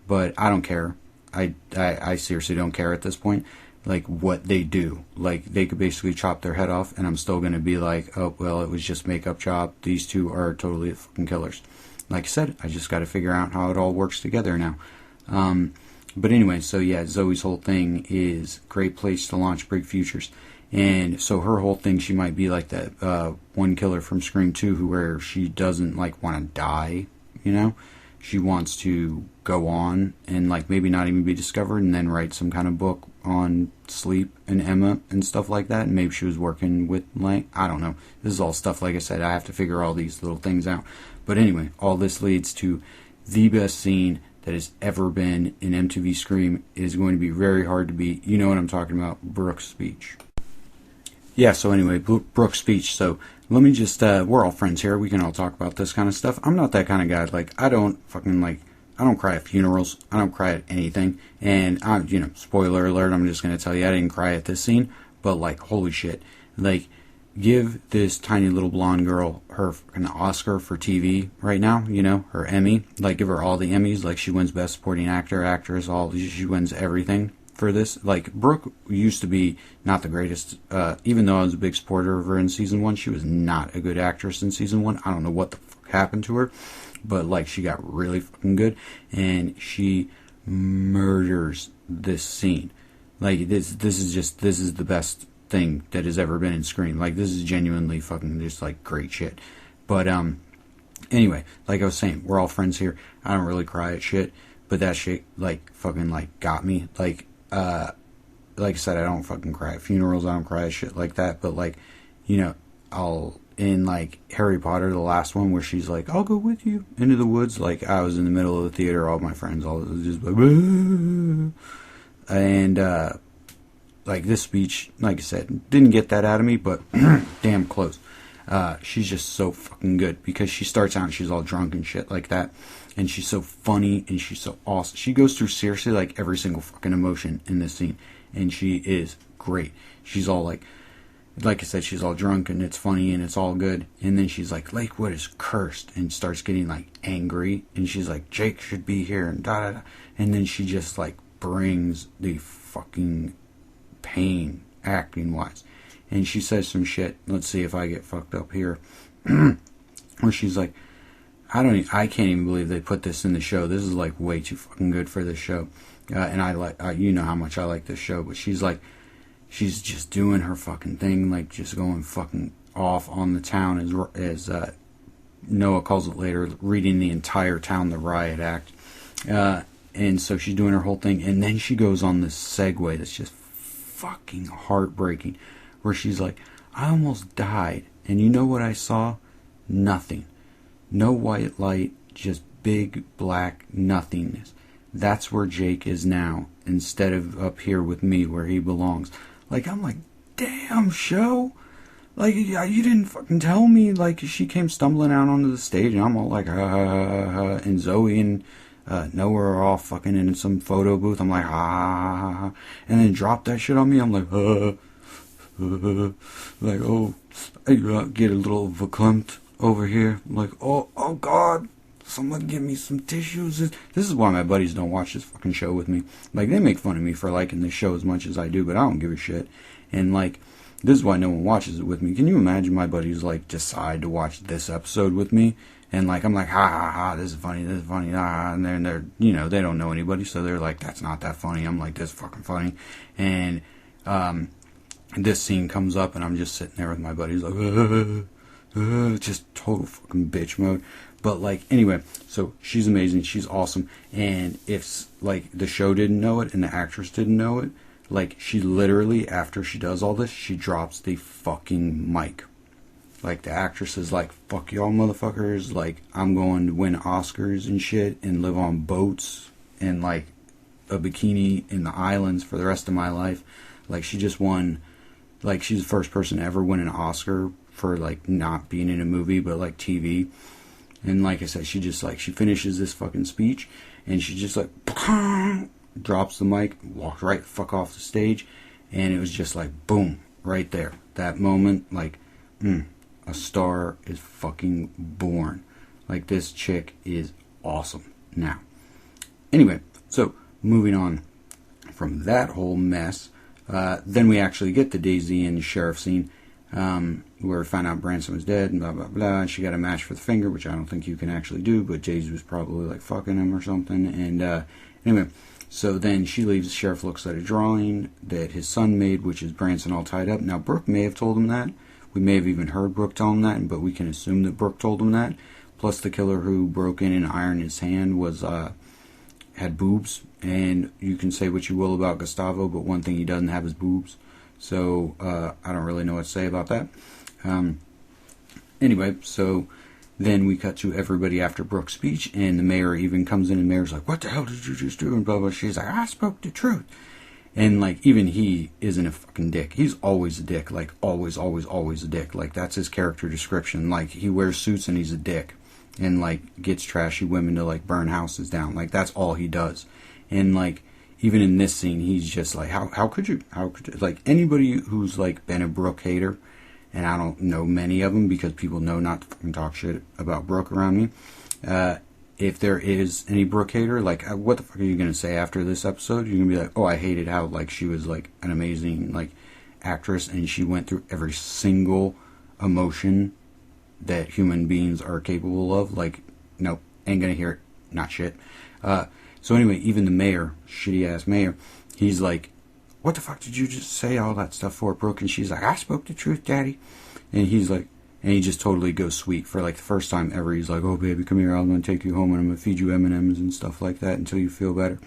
but I don't care. I seriously don't care at this point, like, what they do. Like, they could basically chop their head off, and I'm still going to be like, oh, well, it was just makeup chop. These two are totally fucking killers. Like I said, I just got to figure out how it all works together now. But anyway, so yeah, Zoe's whole thing is great place to launch big futures. And so her whole thing, she might be like that one killer from Scream 2 where she doesn't, like, want to die, you know? She wants to go on and, like, maybe not even be discovered, and then write some kind of book on sleep and Emma and stuff like that. And maybe she was working with, like, I don't know. This is all stuff, like I said, I have to figure all these little things out. But anyway, all this leads to the best scene that has ever been in MTV Scream. It is going to be very hard to beat. You know what I'm talking about, Brooke's speech. Yeah, so anyway, Brooke's speech. So let me just, we're all friends here. We can all talk about this kind of stuff. I'm not that kind of guy. Like, I don't fucking, like, I don't cry at funerals. I don't cry at anything. And, spoiler alert, I'm just going to tell you I didn't cry at this scene. But, like, holy shit. Like, give this tiny little blonde girl an Oscar for TV right now, her Emmy. Like, give her all the Emmys. Like, she wins Best Supporting Actor, Actress, she wins everything for this. Like, Brooke used to be not the greatest, even though I was a big supporter of her in season 1, she was not a good actress in season 1. I don't know what the fuck happened to her, but, like, she got really fucking good, and she murders this scene. Like, this is the best thing that has ever been in Scream. Like, this is genuinely fucking just, like, great shit. But, anyway, like I was saying, we're all friends here. I don't really cry at shit, but that shit, like, fucking, like, got me. Like I said, I don't fucking cry at funerals. I don't cry at shit like that. But, like, in, like, Harry Potter, the last one, where she's like, I'll go with you into the woods. Like, I was in the middle of the theater, all my friends, all just like, Aah! And, like, this speech, like I said, didn't get that out of me, but damn close. She's just so fucking good, because she starts out and she's all drunk and shit like that, and she's so funny, and she's so awesome. She goes through, seriously, like, every single fucking emotion in this scene, and she is great. She's all like I said, she's all drunk, and it's funny, and it's all good, and then she's like, Lakewood is cursed, and starts getting, like, angry, and she's like, Jake should be here, and da-da-da, and then she just, like, brings the fucking pain, acting-wise. And she says some shit, let's see if I get fucked up here, where she's like, I can't even believe they put this in the show. This is, like, way too fucking good for this show. And you know how much I like this show, but she's like, she's just doing her fucking thing, like, just going fucking off on the town, as Noah calls it later, reading the entire town the riot act. And so she's doing her whole thing, and then she goes on this segue that's just fucking heartbreaking, where she's like, I almost died, and you know what I saw? Nothing. No white light, just big black nothingness. That's where Jake is now, instead of up here with me where he belongs. Like, I'm like, damn, show. Like, you didn't fucking tell me. Like, she came stumbling out onto the stage, and I'm all like, ha, ha, ha, ha. And Zoe and Noah are all fucking in some photo booth. I'm like, ha, ha, ha, ha. And then drop that shit on me. I'm like, like, oh, I get a little verklempt over here. I'm like, oh God, someone give me some tissues. This is why my buddies don't watch this fucking show with me. Like, they make fun of me for liking this show as much as I do, but I don't give a shit. And, like, this is why no one watches it with me. Can you imagine my buddies, like, decide to watch this episode with me? And, like, I'm like, ha, ha, ha, this is funny, ah, and they're, they don't know anybody, so they're like, that's not that funny. I'm like, this is fucking funny. And, this scene comes up, and I'm just sitting there with my buddies, like, just total fucking bitch mode. But, like, anyway, so she's amazing, she's awesome, and if, like, the show didn't know it, and the actress didn't know it, like, she literally, after she does all this, she drops the fucking mic. Like, the actress is like, fuck y'all motherfuckers, like, I'm going to win Oscars and shit, and live on boats, and, like, a bikini in the islands for the rest of my life. Like, she just won, like, she's the first person to ever win an Oscar for, like, not being in a movie, but, like, TV. And, like I said, she just, like, she finishes this fucking speech, and she just, like, drops the mic, walks right the fuck off the stage, and it was just like, boom, right there. That moment, like, a star is fucking born. Like, this chick is awesome. Now, anyway, so, moving on from that whole mess, then we actually get the Daisy and the sheriff scene, where we found out Branson was dead, and blah, blah, blah, and she got a match for the finger, which I don't think you can actually do, but Daisy was probably, like, fucking him or something, and, anyway, so then she leaves, the sheriff looks at a drawing that his son made, which is Branson all tied up. Now, Brooke may have told him that. We may have even heard Brooke tell him that, but we can assume that Brooke told him that. Plus, the killer who broke in and ironed his hand was, had boobs. And you can say what you will about Gustavo, but one thing he doesn't have is boobs. So, I don't really know what to say about that. Anyway, so then we cut to everybody after Brooke's speech, and the mayor even comes in, and the mayor's like, what the hell did you just do? And blah, blah. She's like, I spoke the truth. And, like, even he isn't a fucking dick. He's always a dick. Like, always, always, always a dick. Like, that's his character description. Like, he wears suits and he's a dick. and like gets trashy women to like burn houses down. Like that's all he does. And like even in this scene, he's just like, how could you? Like anybody who's like been a Brooke hater, and I don't know many of them because people know not to fucking talk shit about Brooke around me. If there is any Brooke hater, like, what the fuck are you going to say after this episode? You're going to be like, oh, I hated how, like, she was, like, an amazing, like, actress, and she went through every single emotion that human beings are capable of. Like, nope, ain't going to hear it. Not shit. So anyway, even the mayor, shitty-ass mayor, he's like, what the fuck did you just say all that stuff for, Brooke? And she's like, I spoke the truth, Daddy. And he's like, and he just totally goes sweet for like the first time ever. He's like, oh baby, come here, I'm going to take you home and I'm going to feed you M&Ms and stuff like that until you feel better.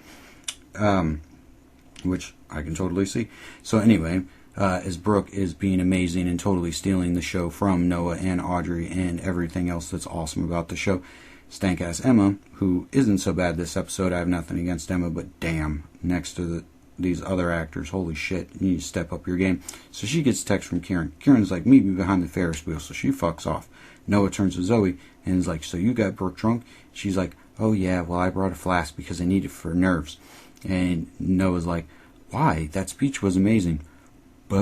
Which I can totally see. So anyway, as Brooke is being amazing and totally stealing the show from Noah and Audrey and everything else that's awesome about the show, stank-ass Emma, who isn't so bad this episode, I have nothing against Emma, but damn, next to these other actors, holy shit, you need to step up your game. So she gets a text from Kieran. Kieran's like, meet me behind the Ferris wheel, so she fucks off. Noah turns to Zoe and is like, so you got Brooke drunk? She's like, oh yeah, well I brought a flask because I need it for nerves. And Noah's like, why? That speech was amazing. She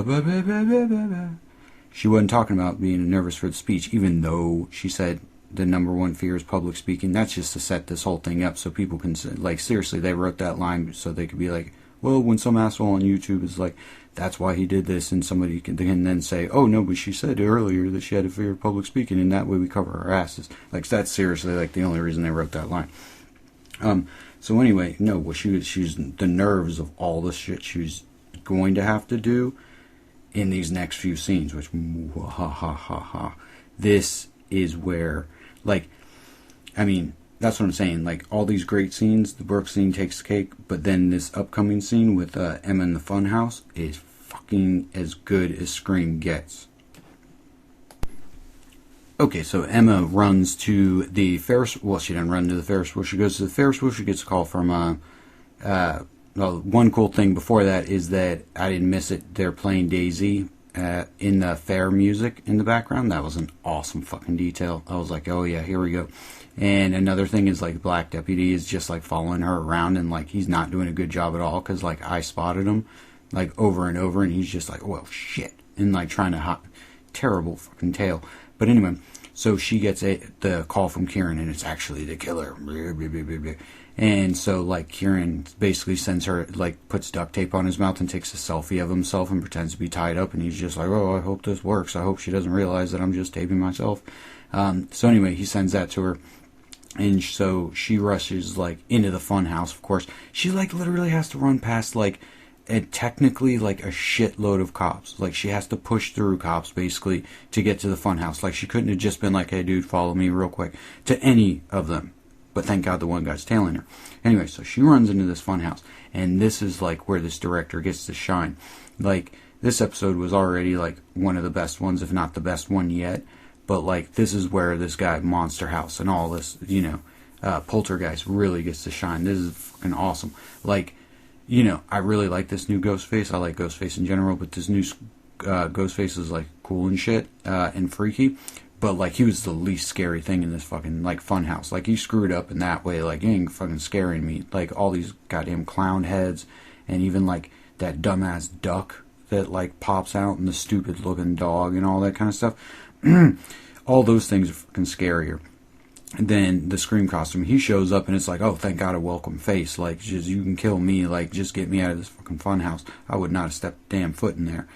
wasn't talking about being nervous for the speech, even though she said the number one fear is public speaking. That's just to set this whole thing up so people can, like, seriously, they wrote that line so they could be like, well, when some asshole on YouTube is like, that's why he did this, and somebody can then say, oh no, but she said earlier that she had a fear of public speaking, and that way we cover our asses. Like, that's seriously like the only reason they wrote that line. So anyway, no, well, she's the nerves of all the shit she's going to have to do in these next few scenes, which, this is where, like, I mean, that's what I'm saying. Like, all these great scenes, the Brooke scene takes the cake, but then this upcoming scene with Emma in the funhouse is fucking as good as Scream gets. Okay, so Emma runs to the Ferris... Well, she doesn't run to the Ferris wheel. She goes to the Ferris wheel. She gets a call from... well, one cool thing before that is that I didn't miss it. They're playing Daisy in the fair music in the background. That was an awesome fucking detail. I was like, oh yeah, here we go. And another thing is, like, the black deputy is just, like, following her around, and, like, he's not doing a good job at all, because, like, I spotted him, like, over and over, and he's just like, well, shit, and, like, trying to terrible fucking tail. But anyway, so she gets the call from Kieran, and it's actually the killer. And so, like, Kieran basically sends her, like, puts duct tape on his mouth and takes a selfie of himself and pretends to be tied up, and he's just like, oh, I hope this works. I hope she doesn't realize that I'm just taping myself. So anyway, he sends that to her. And so she rushes, like, into the fun house, of course. She, like, literally has to run past, like, technically, like, a shitload of cops. Like, she has to push through cops, basically, to get to the fun house. Like, she couldn't have just been like, hey, dude, follow me real quick. To any of them. But thank God the one guy's tailing her. Anyway, so she runs into this fun house. And this is, like, where this director gets to shine. Like, this episode was already, like, one of the best ones, if not the best one yet. But, like, this is where this guy, Monster House, and all this, you know, Poltergeist really gets to shine. This is fucking awesome. Like, you know, I really like this new Ghostface. I like Ghostface in general, but this new Ghostface is, like, cool and shit, and freaky. But, like, he was the least scary thing in this fucking, like, fun house. Like, he screwed up in that way. Like, he ain't fucking scaring me. Like, all these goddamn clown heads, and even, like, that dumbass duck that, like, pops out, and the stupid-looking dog, and all that kind of stuff. All those things are fucking scarier than the Scream costume. He shows up and it's like, oh, thank God, a welcome face. Like, just, you can kill me. Like, just get me out of this fucking fun house. I would not have stepped damn foot in there.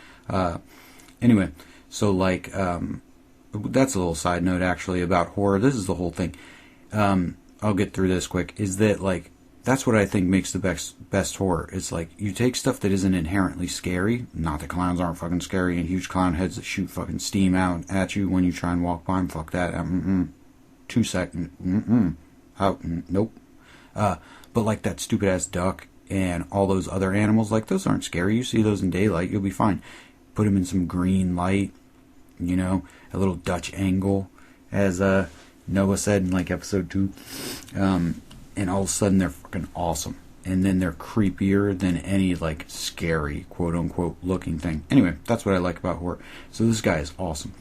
Anyway, so, like, that's a little side note, actually, about horror. This is the whole thing. I'll get through this quick. Is that, like, that's what I think makes the best horror. It's like, you take stuff that isn't inherently scary. Not that clowns aren't fucking scary, and huge clown heads that shoot fucking steam out at you when you try and walk by them. Fuck that. 2 seconds. Nope. But like that stupid ass duck and all those other animals, like, those aren't scary. You see those in daylight, you'll be fine. Put them in some green light, you know, a little Dutch angle, as Noah said in, like, episode 2. And all of a sudden they're fucking awesome. And then they're creepier than any, like, scary, quote-unquote, looking thing. Anyway, that's what I like about horror. So this guy is awesome.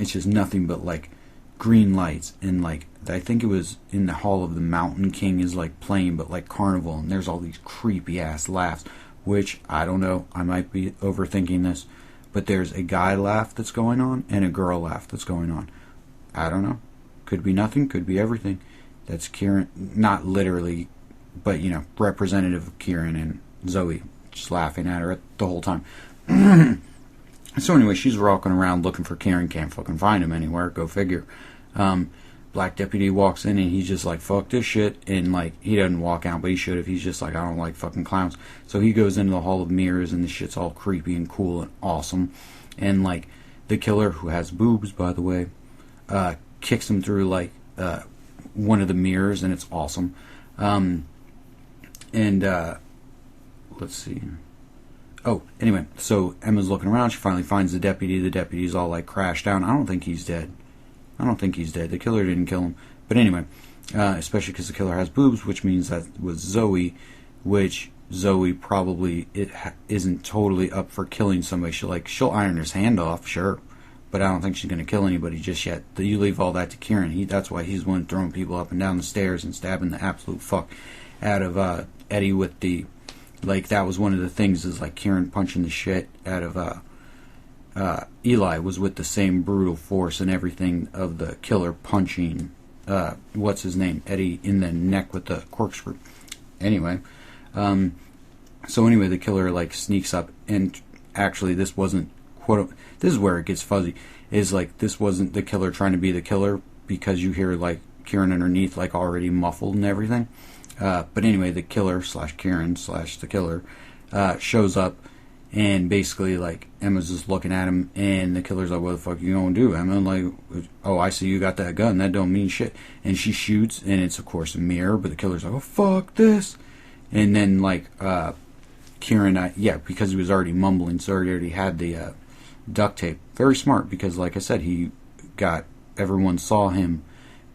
It's just nothing but, like, green lights, and like I think it was in the hall of the Mountain King is like playing, but like carnival, and there's all these creepy ass laughs, which I don't know, I might be overthinking this, but there's a guy laugh that's going on and a girl laugh that's going on. I don't know, could be nothing, could be everything. That's Kieran, not literally, but you know, representative of Kieran and Zoe, just laughing at her the whole time. So anyway, she's walking around looking for Kieran, can't fucking find him anywhere, go figure. Black deputy walks in and he's just like, fuck this shit, and like, he doesn't walk out, but he should have. He's just like, I don't like fucking clowns. So he goes into the hall of mirrors, and the shit's all creepy and cool and awesome, and like, the killer, who has boobs, by the way, kicks him through like, one of the mirrors, and it's awesome. Let's see. Oh, anyway, so Emma's looking around, she finally finds the deputy. The deputy's all like crashed down. I don't think he's dead. The killer didn't kill him. But anyway, especially because the killer has boobs, which means that was Zoe, which Zoe probably isn't totally up for killing somebody. She'll iron his hand off, sure, but I don't think she's going to kill anybody just yet. You leave all that to Kieran. That's why he's the one throwing people up and down the stairs and stabbing the absolute fuck out of Eddie with the, like, that was one of the things, is like Kieran punching the shit out of Eli was with the same brutal force and everything of the killer punching what's his name, Eddie, in the neck with the corkscrew. Anyway, the killer like sneaks up, and actually this wasn't this is where it gets fuzzy, is like, this wasn't the killer trying to be the killer, because you hear like Kieran underneath like already muffled and everything. But anyway, the killer / Kieran / the killer shows up, and basically like Emma's just looking at him, and the killer's like, what the fuck you gonna do, Emma? Like, oh, I see you got that gun, that don't mean shit. And she shoots, and it's of course a mirror, but the killer's like, oh fuck this. And then like Kieran, because he was already mumbling, so he already had the duct tape. Very smart, because like I said, everyone saw him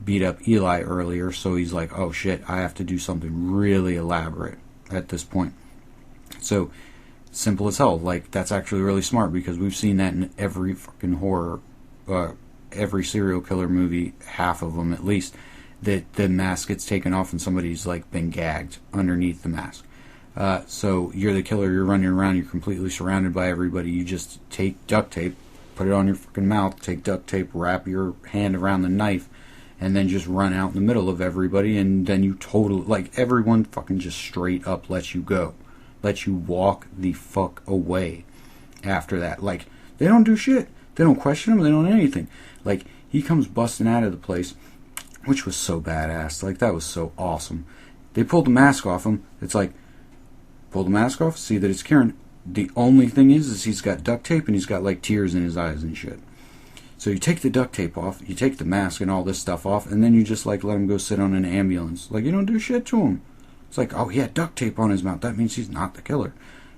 beat up Eli earlier, so he's like, oh shit, I have to do something really elaborate at this point. So, simple as hell. Like, that's actually really smart, because we've seen that in every fucking horror, every serial killer movie, half of them at least, that the mask gets taken off and somebody's like been gagged underneath the mask. So you're the killer, you're running around, you're completely surrounded by everybody, you just take duct tape, put it on your fucking mouth, take duct tape, wrap your hand around the knife, and then just run out in the middle of everybody, and then you totally, like, everyone fucking just straight up lets you go. Lets you walk the fuck away after that. Like, they don't do shit. They don't question him, they don't do anything. Like, he comes busting out of the place, which was so badass. Like, that was so awesome. They pulled the mask off him. It's like, pull the mask off, see that it's Kieran. The only thing is he's got duct tape, and he's got, like, tears in his eyes and shit. So you take the duct tape off, you take the mask and all this stuff off, and then you just like let him go sit on an ambulance. Like, you don't do shit to him. It's like, oh, he had duct tape on his mouth. That means he's not the killer.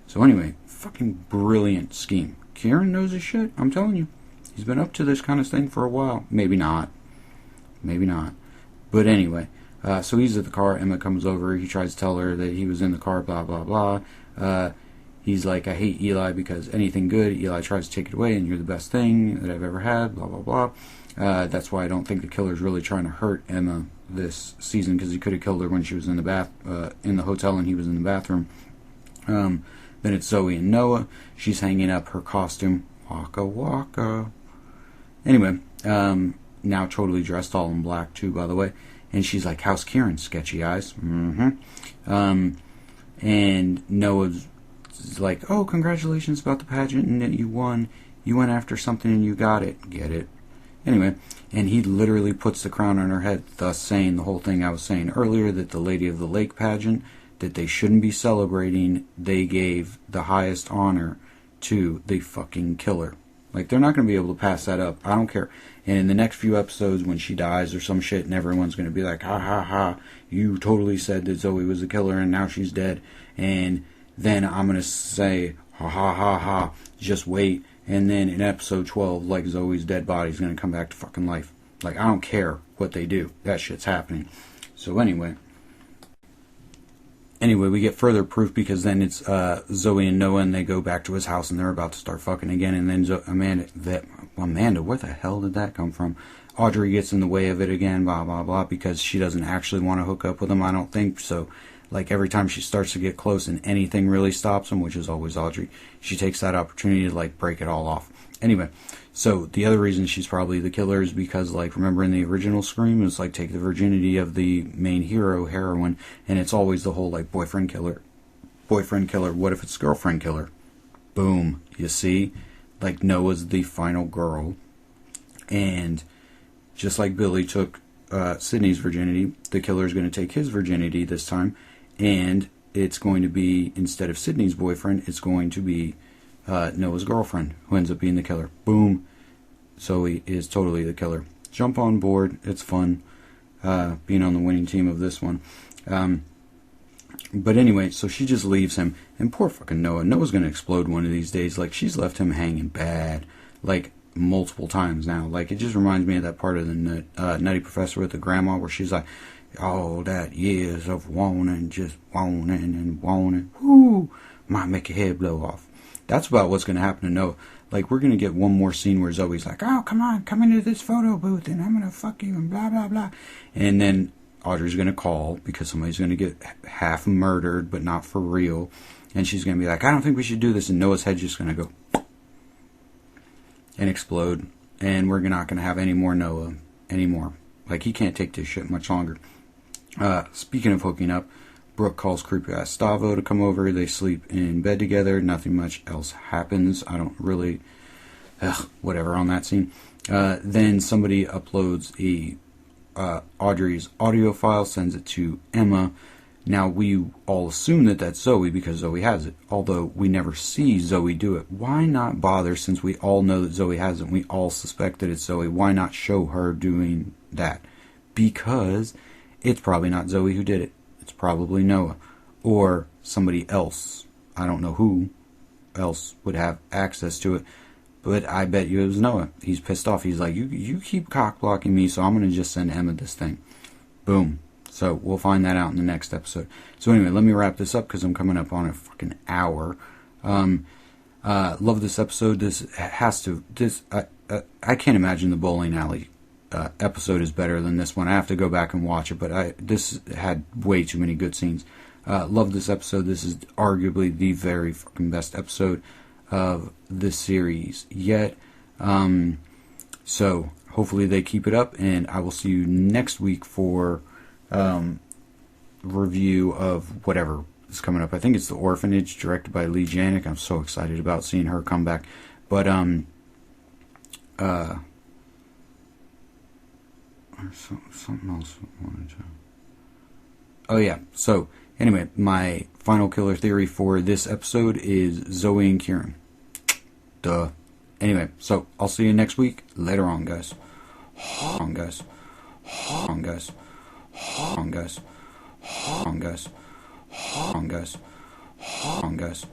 So anyway, fucking brilliant scheme. Kieran knows his shit, I'm telling you. He's been up to this kind of thing for a while. Maybe not. But anyway, so he's at the car. Emma comes over. He tries to tell her that he was in the car, blah, blah, blah. He's like, I hate Eli because anything good, Eli tries to take it away, and you're the best thing that I've ever had, blah, blah, blah. That's why I don't think the killer's really trying to hurt Emma this season, because he could have killed her when she was in the hotel and he was in the bathroom. Then it's Zoe and Noah. She's hanging up her costume. Waka waka. Anyway, now totally dressed all in black too, by the way. And she's like, how's Kieran? Sketchy eyes. And Noah's like, oh, congratulations about the pageant and that you won. You went after something and you got it. Get it? Anyway, and he literally puts the crown on her head, thus saying the whole thing I was saying earlier, that the Lady of the Lake pageant, that they shouldn't be celebrating, they gave the highest honor to the fucking killer. Like, they're not going to be able to pass that up. I don't care. And in the next few episodes, when she dies or some shit, and everyone's going to be like, ha ha ha, you totally said that Zoe was the killer and now she's dead. And then I'm going to say, ha ha ha ha, just wait. And then in episode 12, like, Zoe's dead body's going to come back to fucking life. Like, I don't care what they do. That shit's happening. So anyway. Anyway, we get further proof because then it's Zoe and Noah, and they go back to his house, and they're about to start fucking again. And then Amanda, where the hell did that come from? Audrey gets in the way of it again, blah, blah, blah, because she doesn't actually want to hook up with him, I don't think. So, like, every time she starts to get close and anything really stops him, which is always Audrey, she takes that opportunity to, like, break it all off. Anyway, so the other reason she's probably the killer is because, like, remember in the original Scream, it was, like, take the virginity of the main heroine, and it's always the whole, like, boyfriend killer. What if it's girlfriend killer? Boom. You see? Like, Noah's the final girl, and just like Billy took Sydney's virginity, the killer is going to take his virginity this time, and it's going to be, instead of Sydney's boyfriend, it's going to be Noah's girlfriend, who ends up being the killer. Boom. Zoe is totally the killer. Jump on board. It's fun being on the winning team of this one. But anyway, so she just leaves him, and poor fucking Noah. Noah's going to explode one of these days. Like, she's left him hanging bad. Like, multiple times now. Like, it just reminds me of that part of the Nutty Professor with the grandma where she's like, all that years of wanting, just wanting and wanting, whoo, might make your head blow off. That's about what's going to happen to Noah. Like, we're going to get one more scene where Zoe's like, oh, come on, come into this photo booth and I'm going to fuck you and blah, blah, blah. And then Audrey's going to call because somebody's going to get half murdered, but not for real. And she's going to be like, I don't think we should do this. And Noah's head's just going to go and explode, and we're not going to have any more Noah anymore. Like, he can't take this shit much longer. Speaking of hooking up, Brooke calls creepy ass Gustavo to come over. They sleep in bed together. Nothing much else happens. I don't really, whatever on that scene. Then somebody uploads Audrey's audio file, sends it to Emma. Now, we all assume that that's Zoe because Zoe has it, although we never see Zoe do it. Why not bother, since we all know that Zoe has it, and we all suspect that it's Zoe? Why not show her doing that? Because it's probably not Zoe who did it. It's probably Noah or somebody else. I don't know who else would have access to it, but I bet you it was Noah. He's pissed off. He's like, you keep cock-blocking me, so I'm going to just send Emma this thing. Boom. So we'll find that out in the next episode. So anyway, let me wrap this up because I'm coming up on a fucking hour. Love this episode. I can't imagine the bowling alley episode is better than this one. I have to go back and watch it, but this had way too many good scenes. Love this episode. This is arguably the very fucking best episode of this series yet. So hopefully they keep it up, and I will see you next week for review of whatever is coming up. I think it's The Orphanage, directed by Lee Janik. I'm so excited about seeing her come back. But there's something else I wanted to. Oh yeah. So anyway, my final killer theory for this episode is Zoe and Kieran. Duh. Anyway, so I'll see you next week. Later on, guys. On guys. On guys. On guys. On guys. On guys. On guys.